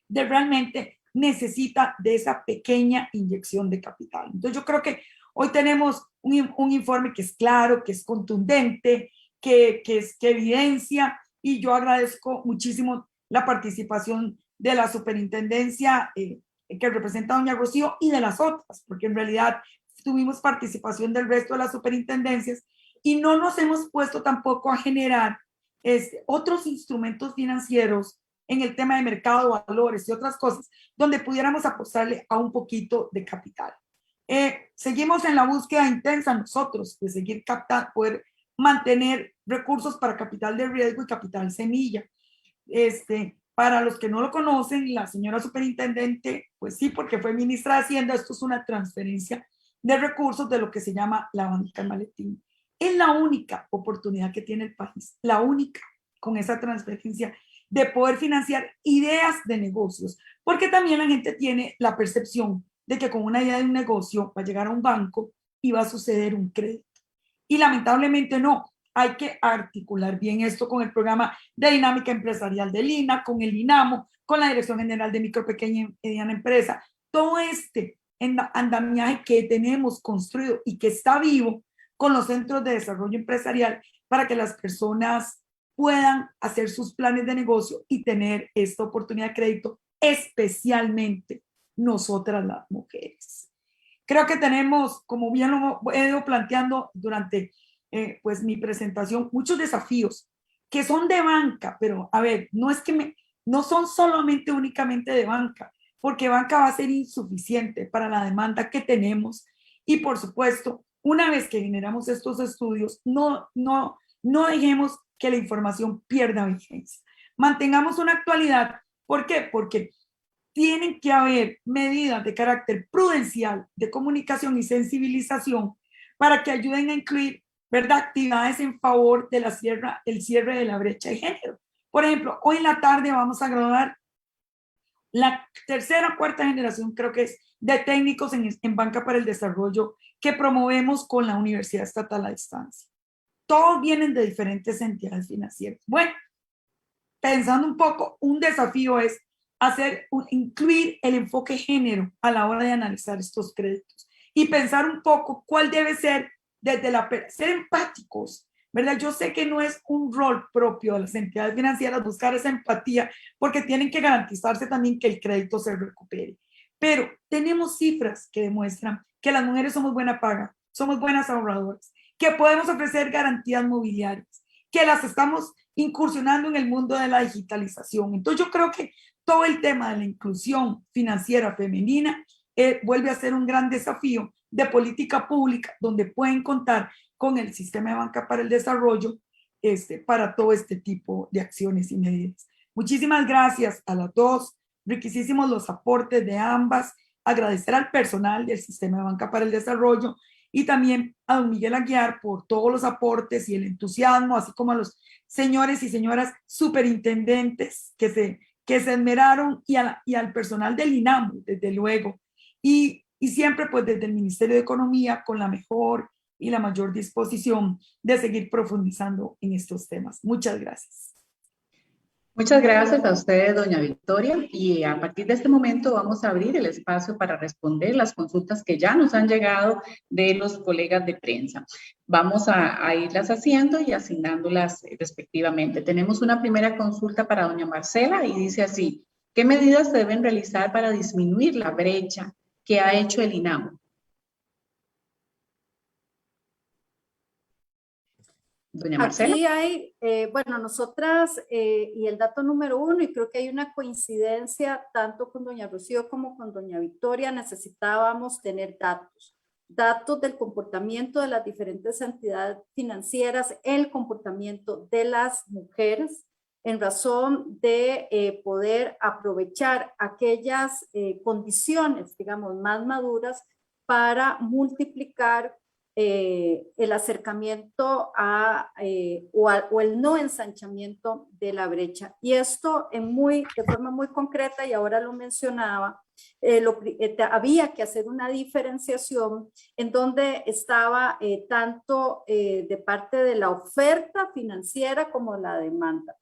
Speaker 2: realmente necesita de esa pequeña inyección de capital. Entonces yo creo que hoy tenemos un informe que es claro, que es contundente, que evidencia, y yo agradezco muchísimo la participación de la superintendencia que representa a doña Rocío y de las otras, porque en realidad tuvimos participación del resto de las superintendencias y no nos hemos puesto tampoco a generar otros instrumentos financieros en el tema de mercado, valores y otras cosas, donde pudiéramos apostarle a un poquito de capital. Seguimos en la búsqueda intensa nosotros de seguir captando, poder mantener recursos para capital de riesgo y capital semilla. Para los que no lo conocen, la señora superintendente, pues sí, porque fue ministra de Hacienda, esto es una transferencia de recursos de lo que se llama la banca maletín. Es la única oportunidad que tiene el país, la única, con esa transferencia de poder financiar ideas de negocios, porque también la gente tiene la percepción de que con una idea de un negocio va a llegar a un banco y va a suceder un crédito. Y lamentablemente no. Hay que articular bien esto con el programa de dinámica empresarial del INA, con el INAMO, con la Dirección General de Micro, Pequeña y Mediana Empresa. Todo este andamiaje que tenemos construido y que está vivo con los centros de desarrollo empresarial para que las personas puedan hacer sus planes de negocio y tener esta oportunidad de crédito, especialmente nosotras las mujeres. Creo que tenemos, como bien lo he ido planteando durante pues mi presentación, muchos desafíos que son de banca, pero a ver, no son solamente únicamente de banca, porque banca va a ser insuficiente para la demanda que tenemos y por supuesto, una vez que generamos estos estudios, no dejemos que la información pierda vigencia. Mantengamos una actualidad. ¿Por qué? Porque tienen que haber medidas de carácter prudencial, de comunicación y sensibilización para que ayuden a incluir, ¿verdad?, actividades en favor de el cierre de la brecha de género. Por ejemplo, hoy en la tarde vamos a graduar la tercera o cuarta generación, creo que es, de técnicos en banca para el desarrollo que promovemos con la Universidad Estatal a Distancia. Todos vienen de diferentes entidades financieras. Bueno, pensando un poco, un desafío es incluir el enfoque género a la hora de analizar estos créditos y pensar un poco cuál debe ser ser empáticos, ¿verdad? Yo sé que no es un rol propio de las entidades financieras buscar esa empatía porque tienen que garantizarse también que el crédito se recupere. Pero tenemos cifras que demuestran que las mujeres somos buena paga, somos buenas ahorradoras, que podemos ofrecer garantías mobiliarias, que las estamos incursionando en el mundo de la digitalización. Entonces yo creo que todo el tema de la inclusión financiera femenina vuelve a ser un gran desafío de política pública donde pueden contar con el sistema de banca para el desarrollo para todo este tipo de acciones y medidas. Muchísimas gracias a las dos, riquísimos los aportes de ambas, agradecer al personal del sistema de banca para el desarrollo y también a don Miguel Aguiar por todos los aportes y el entusiasmo, así como a los señores y señoras superintendentes que se esmeraron y al personal del INAMO, desde luego. Y y siempre pues desde el Ministerio de Economía con la mejor y la mayor disposición de seguir profundizando en estos temas. Muchas gracias.
Speaker 1: Muchas gracias a usted, doña Victoria, y a partir de este momento vamos a abrir el espacio para responder las consultas que ya nos han llegado de los colegas de prensa. Vamos a irlas haciendo y asignándolas respectivamente. Tenemos una primera consulta para doña Marcela y dice así: ¿qué medidas se deben realizar para disminuir la brecha que ha hecho el INAMO? Doña Marcela.
Speaker 3: Aquí hay, bueno, nosotras, y el dato número 1, y creo que hay una coincidencia tanto con doña Rocío como con doña Victoria, necesitábamos tener datos del comportamiento de las diferentes entidades financieras, el comportamiento de las mujeres, en razón de poder aprovechar aquellas condiciones, digamos, más maduras para multiplicar el acercamiento o el no ensanchamiento de la brecha. Y esto de forma muy concreta, y ahora lo mencionaba, había que hacer una diferenciación en donde estaba tanto de parte de la oferta financiera como la demanda.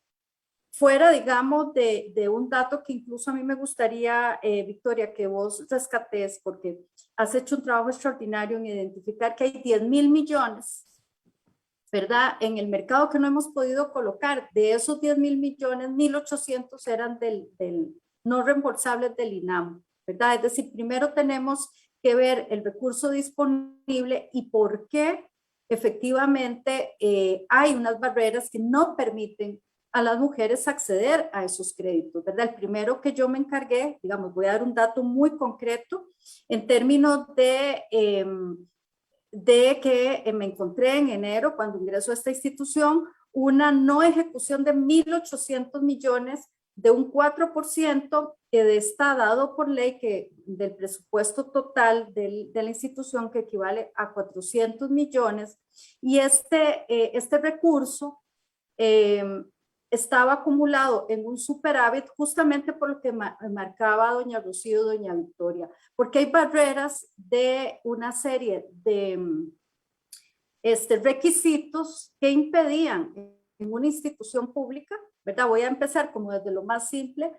Speaker 3: Fuera, digamos, de un dato que incluso a mí me gustaría, Victoria, que vos rescates, porque has hecho un trabajo extraordinario en identificar que hay 10.000 millones, ¿verdad?, en el mercado que no hemos podido colocar. De esos 10.000 millones, 1.800 eran del no reembolsables del INAMO, ¿verdad? Es decir, primero tenemos que ver el recurso disponible y por qué efectivamente hay unas barreras que no permiten a las mujeres acceder a esos créditos, ¿verdad? El primero que yo me encargué, digamos, voy a dar un dato muy concreto en términos de que me encontré en enero, cuando ingreso a esta institución, una no ejecución de 1.800 millones, de un 4% que está dado por ley, que del presupuesto total de la institución, que equivale a 400 millones, y este recurso estaba acumulado en un superávit, justamente por lo que marcaba doña Rocío y doña Victoria, porque hay barreras de una serie de requisitos que impedían en una institución pública, ¿verdad? Voy a empezar como desde lo más simple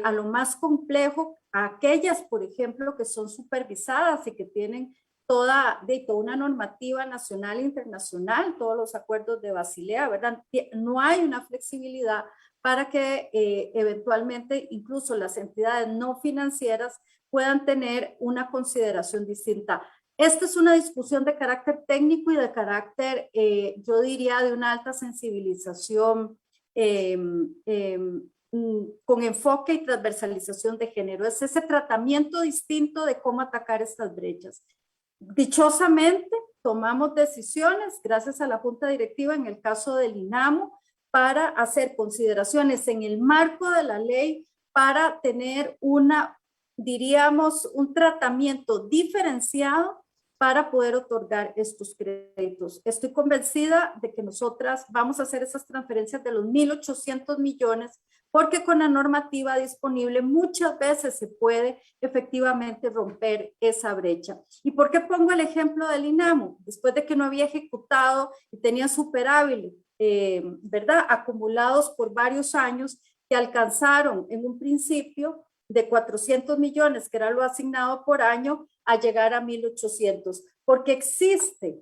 Speaker 3: a lo más complejo, a aquellas, por ejemplo, que son supervisadas y que tienen toda una normativa nacional e internacional, todos los acuerdos de Basilea, ¿verdad? No hay una flexibilidad para que eventualmente incluso las entidades no financieras puedan tener una consideración distinta. Esta es una discusión de carácter técnico y de carácter, yo diría, de una alta sensibilización con enfoque y transversalización de género. Es ese tratamiento distinto de cómo atacar estas brechas. Dichosamente, tomamos decisiones gracias a la Junta Directiva en el caso del INAMO para hacer consideraciones en el marco de la ley para tener diríamos, un tratamiento diferenciado para poder otorgar estos créditos. Estoy convencida de que nosotras vamos a hacer esas transferencias de los 1.800 millones porque con la normativa disponible muchas veces se puede efectivamente romper esa brecha. ¿Y por qué pongo el ejemplo del INAMO? Después de que no había ejecutado y tenía superávit, ¿verdad?, acumulados por varios años, que alcanzaron en un principio de 400 millones, que era lo asignado por año, a llegar a 1.800, porque existe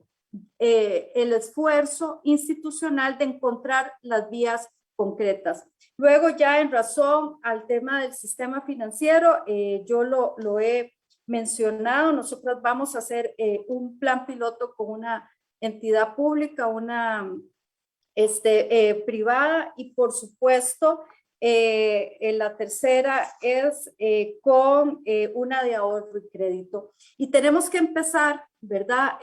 Speaker 3: el esfuerzo institucional de encontrar las vías concretas. Luego, ya en razón al tema del sistema financiero, yo lo he mencionado, nosotros vamos a hacer un plan piloto con una entidad pública, una privada, y por supuesto la tercera es con una de ahorro y crédito. Y tenemos que empezar, ¿verdad?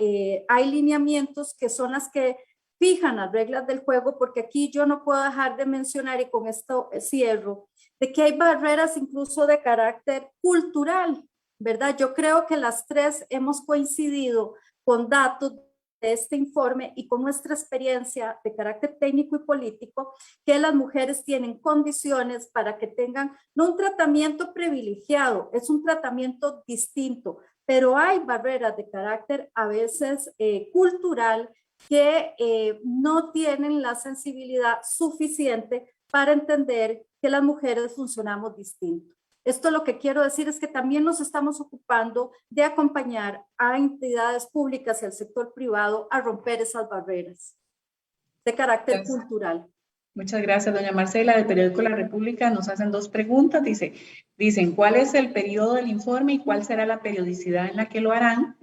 Speaker 3: Hay lineamientos que son las que fijan las reglas del juego, porque aquí yo no puedo dejar de mencionar, y con esto cierro, de que hay barreras incluso de carácter cultural, ¿verdad? Yo creo que las tres hemos coincidido con datos este informe y con nuestra experiencia de carácter técnico y político, que las mujeres tienen condiciones para que tengan no un tratamiento privilegiado, es un tratamiento distinto, pero hay barreras de carácter a veces cultural que no tienen la sensibilidad suficiente para entender que las mujeres funcionamos distinto. Esto lo que quiero decir es que también nos estamos ocupando de acompañar a entidades públicas y al sector privado a romper esas barreras de carácter cultural.
Speaker 1: Muchas gracias, doña Marcela. Del periódico La República nos hacen dos preguntas. Dicen, ¿cuál es el periodo del informe y cuál será la periodicidad en la que lo harán?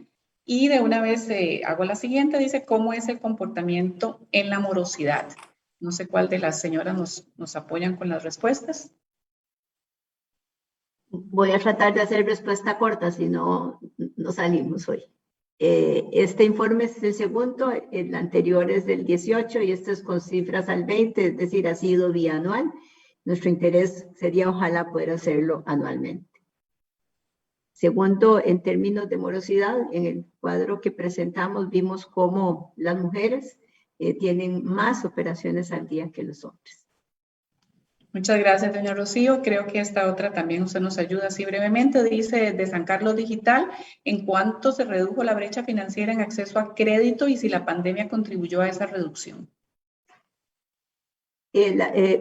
Speaker 1: Y de una vez hago la siguiente, dice, ¿cómo es el comportamiento en la morosidad? No sé cuál de las señoras nos apoyan con las respuestas.
Speaker 4: Voy a tratar de hacer respuesta corta, si no, no salimos hoy. Este informe es el segundo, el anterior es del 18 y este es con cifras al 20, es decir, ha sido bianual. Nuestro interés sería ojalá poder hacerlo anualmente. Segundo, en términos de morosidad, en el cuadro que presentamos vimos cómo las mujeres tienen más operaciones al día que los hombres.
Speaker 1: Muchas gracias, doña Rocío. Creo que esta otra también usted nos ayuda así brevemente. Dice, de San Carlos Digital, ¿en cuánto se redujo la brecha financiera en acceso a crédito y si la pandemia contribuyó a esa reducción?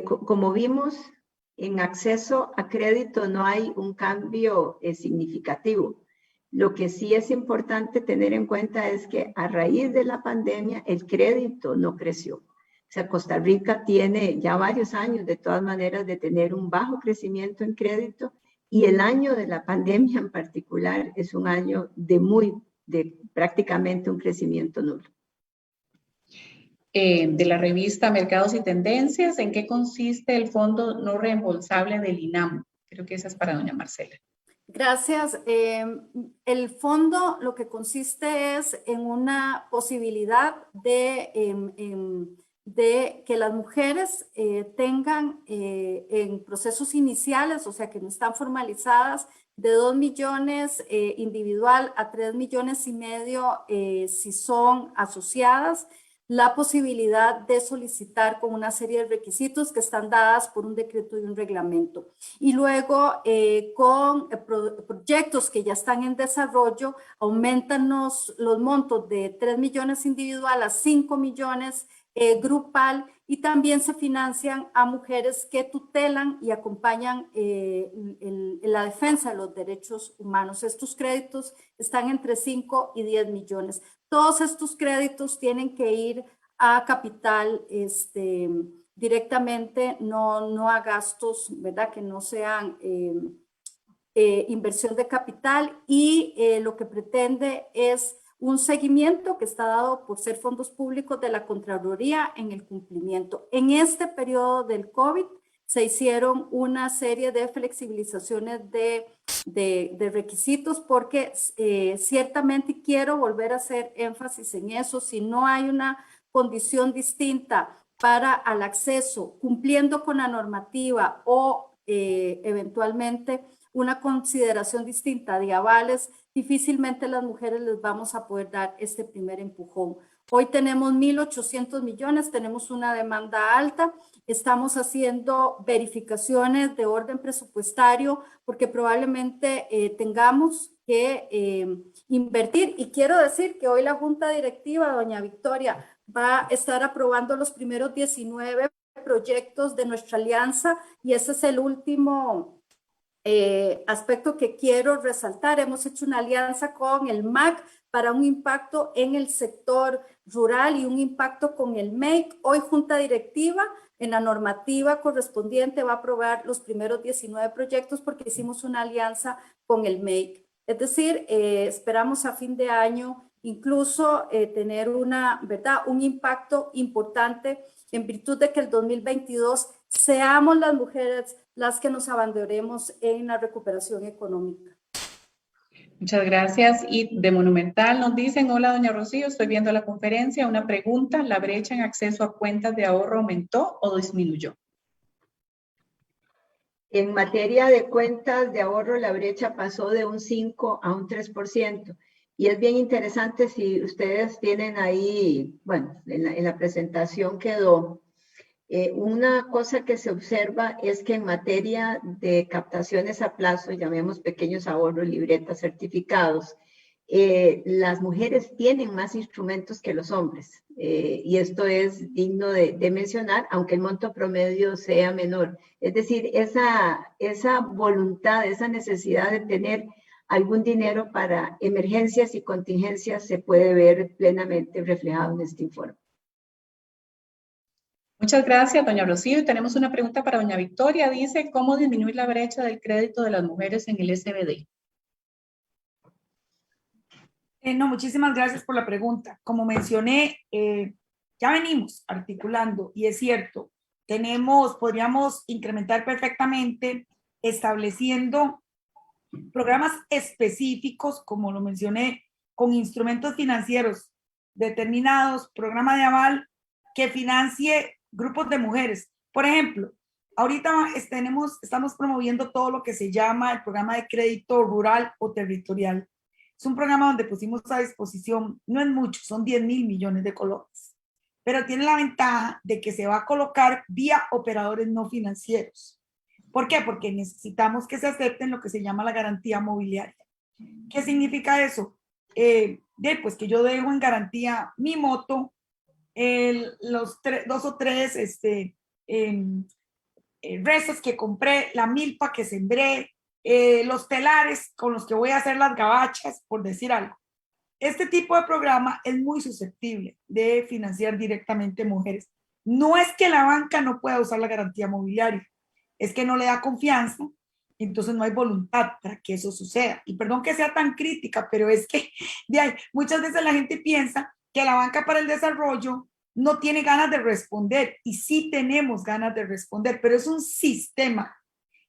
Speaker 4: Como vimos, en acceso a crédito no hay un cambio significativo. Lo que sí es importante tener en cuenta es que a raíz de la pandemia el crédito no creció. O sea, Costa Rica tiene ya varios años, de todas maneras, de tener un bajo crecimiento en crédito y el año de la pandemia en particular es un año de prácticamente un crecimiento nulo.
Speaker 1: De la revista Mercados y Tendencias, ¿en qué consiste el fondo no reembolsable del INAMU? Creo que esa es para doña Marcela.
Speaker 3: Gracias. El fondo lo que consiste es en una posibilidad de que las mujeres tengan en procesos iniciales, o sea que no están formalizadas, de 2 millones individual a 3,5 millones si son asociadas, la posibilidad de solicitar con una serie de requisitos que están dadas por un decreto y un reglamento. Y luego con proyectos que ya están en desarrollo, aumentan los montos de 3 millones individual a 5 millones grupal y también se financian a mujeres que tutelan y acompañan en la defensa de los derechos humanos. Estos créditos están entre 5 y 10 millones. Todos estos créditos tienen que ir a capital directamente, no a gastos, ¿verdad? Que no sean inversión de capital y lo que pretende es un seguimiento que está dado por ser fondos públicos de la Contraloría en el cumplimiento. En este periodo del COVID se hicieron una serie de flexibilizaciones de requisitos porque ciertamente quiero volver a hacer énfasis en eso. Si no hay una condición distinta para el acceso cumpliendo con la normativa o eventualmente una consideración distinta de avales, difícilmente las mujeres les vamos a poder dar este primer empujón. Hoy tenemos 1.800 millones, tenemos una demanda alta, estamos haciendo verificaciones de orden presupuestario porque probablemente tengamos que invertir. Y quiero decir que hoy la Junta Directiva, doña Victoria, va a estar aprobando los primeros 19 proyectos de nuestra alianza y ese es el último aspecto que quiero resaltar. Hemos hecho una alianza con el MAC para un impacto en el sector rural y un impacto con el MEIC. Hoy Junta Directiva en la normativa correspondiente va a aprobar los primeros 19 proyectos porque hicimos una alianza con el MEIC. Es decir, esperamos a fin de año incluso tener un impacto importante en virtud de que el 2022 seamos las mujeres las que nos abanderemos en la recuperación económica.
Speaker 1: Muchas gracias. Y de Monumental nos dicen, hola doña Rocío, estoy viendo la conferencia, una pregunta, ¿la brecha en acceso a cuentas de ahorro aumentó o disminuyó?
Speaker 4: En materia de cuentas de ahorro, la brecha pasó de un 5 a un 3%. Y es bien interesante si ustedes tienen ahí, bueno, en la presentación quedó, una cosa que se observa es que en materia de captaciones a plazo, llamemos pequeños ahorros, libretas, certificados, las mujeres tienen más instrumentos que los hombres. Y esto es digno de mencionar, aunque el monto promedio sea menor. Es decir, esa voluntad, esa necesidad de tener algún dinero para emergencias y contingencias se puede ver plenamente reflejado en este informe.
Speaker 1: Muchas gracias, doña Rocío. Y tenemos una pregunta para doña Victoria. Dice, ¿cómo disminuir la brecha del crédito de las mujeres en el SBD?
Speaker 2: No, muchísimas gracias por la pregunta. Como mencioné, ya venimos articulando y es cierto, podríamos incrementar perfectamente estableciendo programas específicos, como lo mencioné, con instrumentos financieros determinados, programa de aval que financie grupos de mujeres. Por ejemplo, ahorita estamos promoviendo todo lo que se llama el programa de crédito rural o territorial. Es un programa donde pusimos a disposición, no es mucho, son 10.000 millones de colones, pero tiene la ventaja de que se va a colocar vía operadores no financieros. ¿Por qué? Porque necesitamos que se acepten lo que se llama la garantía mobiliaria. ¿Qué significa eso? Pues que yo dejo en garantía mi moto, los 2 o 3 rezos que compré, la milpa que sembré, los telares con los que voy a hacer las gabachas, por decir algo. Este tipo de programa es muy susceptible de financiar directamente mujeres. No es que la banca no pueda usar la garantía mobiliaria, es que no le da confianza, entonces no hay voluntad para que eso suceda. Y perdón que sea tan crítica, pero es que muchas veces la gente piensa que la banca para el desarrollo no tiene ganas de responder, y sí tenemos ganas de responder, pero es un sistema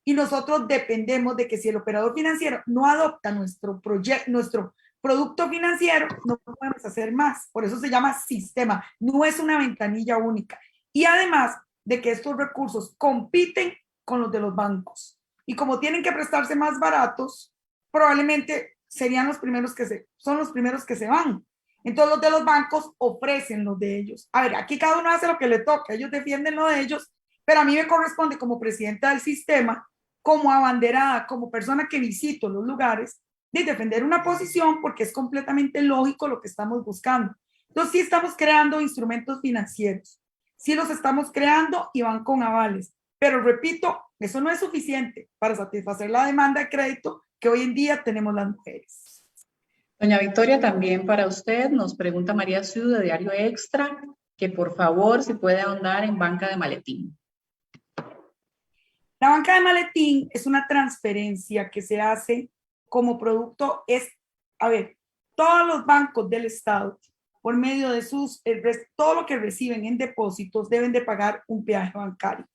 Speaker 2: y nosotros dependemos de que si el operador financiero no adopta nuestro producto financiero, no podemos hacer más. Por eso se llama sistema, no es una ventanilla única. Y además de que estos recursos compiten con los de los bancos. Y como tienen que prestarse más baratos, probablemente serían son los primeros que se van. Entonces los de los bancos ofrecen los de ellos. A ver, aquí cada uno hace lo que le toca, ellos defienden lo de ellos, pero a mí me corresponde como presidenta del sistema, como abanderada, como persona que visito los lugares, de defender una posición porque es completamente lógico lo que estamos buscando. Entonces sí estamos creando instrumentos financieros, sí los estamos creando y van con avales, pero repito, eso no es suficiente para satisfacer la demanda de crédito que hoy en día tenemos las mujeres.
Speaker 1: Doña Victoria, también para usted nos pregunta María Ciu de Diario Extra, que por favor si puede ahondar en banca de maletín.
Speaker 2: La banca de maletín es una transferencia que se hace como producto, todos los bancos del Estado, por medio de todo lo que reciben en depósitos, deben de pagar un peaje bancario.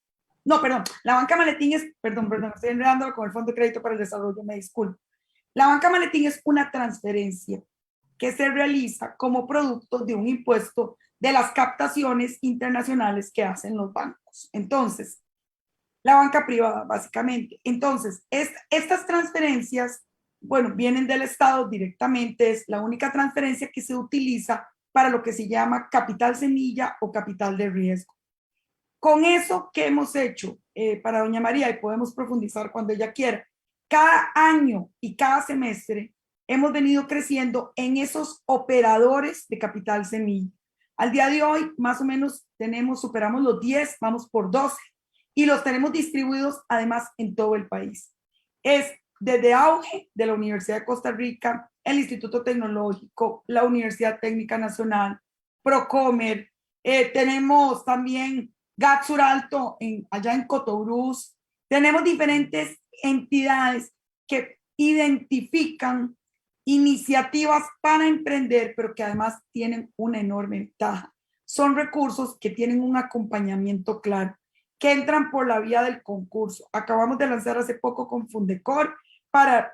Speaker 2: No, perdón, la banca maletín perdón, estoy enredándolo con el Fondo de Crédito para el Desarrollo, me disculpo. La banca maletín es una transferencia que se realiza como producto de un impuesto de las captaciones internacionales que hacen los bancos. Entonces, la banca privada, básicamente. Entonces, estas transferencias, vienen del Estado directamente, es la única transferencia que se utiliza para lo que se llama capital semilla o capital de riesgo. Con eso, ¿qué hemos hecho para doña María? Y podemos profundizar cuando ella quiera. Cada año y cada semestre hemos venido creciendo en esos operadores de capital semilla. Al día de hoy, más o menos, superamos los 10, vamos por 12. Y los tenemos distribuidos además en todo el país. Es desde Auge de la Universidad de Costa Rica, el Instituto Tecnológico, la Universidad Técnica Nacional, Procomer, tenemos también GAT Suralto allá en Cotobruz, tenemos diferentes entidades que identifican iniciativas para emprender, pero que además tienen una enorme ventaja. Son recursos que tienen un acompañamiento claro, que entran por la vía del concurso. Acabamos de lanzar hace poco con Fundecor para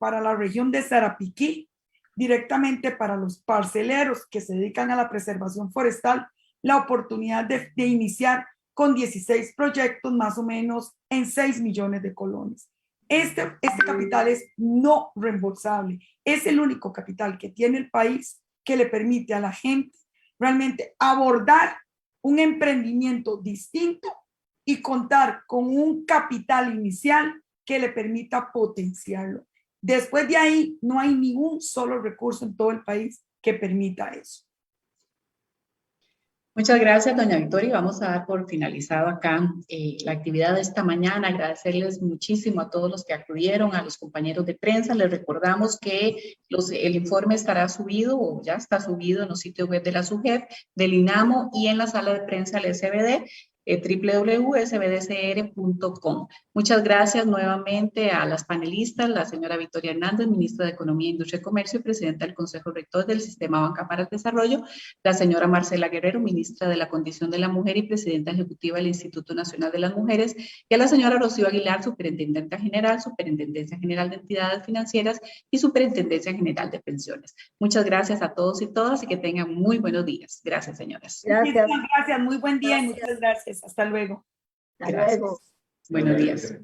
Speaker 2: la región de Sarapiquí, directamente para los parceleros que se dedican a la preservación forestal, la oportunidad de iniciar con 16 proyectos más o menos en 6 millones de colones. Este capital es no reembolsable. Es el único capital que tiene el país que le permite a la gente realmente abordar un emprendimiento distinto y contar con un capital inicial que le permita potenciarlo. Después de ahí, no hay ni un solo recurso en todo el país que permita eso.
Speaker 1: Muchas gracias, doña Victoria. Vamos a dar por finalizado acá la actividad de esta mañana. Agradecerles muchísimo a todos los que acudieron, a los compañeros de prensa. Les recordamos que el informe estará subido o ya está subido en los sitios web de la SUGEF, del INAMO y en la sala de prensa del SBD. www.sbdcr.com. Muchas gracias nuevamente a las panelistas, la señora Victoria Hernández, ministra de Economía, Industria y Comercio y presidenta del Consejo Rector del Sistema Banca para el Desarrollo, la señora Marcela Guerrero, ministra de la Condición de la Mujer y presidenta ejecutiva del Instituto Nacional de las Mujeres, y a la señora Rocío Aguilar, superintendente general, Superintendencia General de Entidades Financieras y Superintendencia General de Pensiones. Muchas gracias a todos y todas y que tengan muy buenos días. Gracias, señoras.
Speaker 2: Gracias. Muchas gracias, muy buen día y muchas gracias. Hasta luego.
Speaker 4: Hasta luego.
Speaker 1: Buenos días.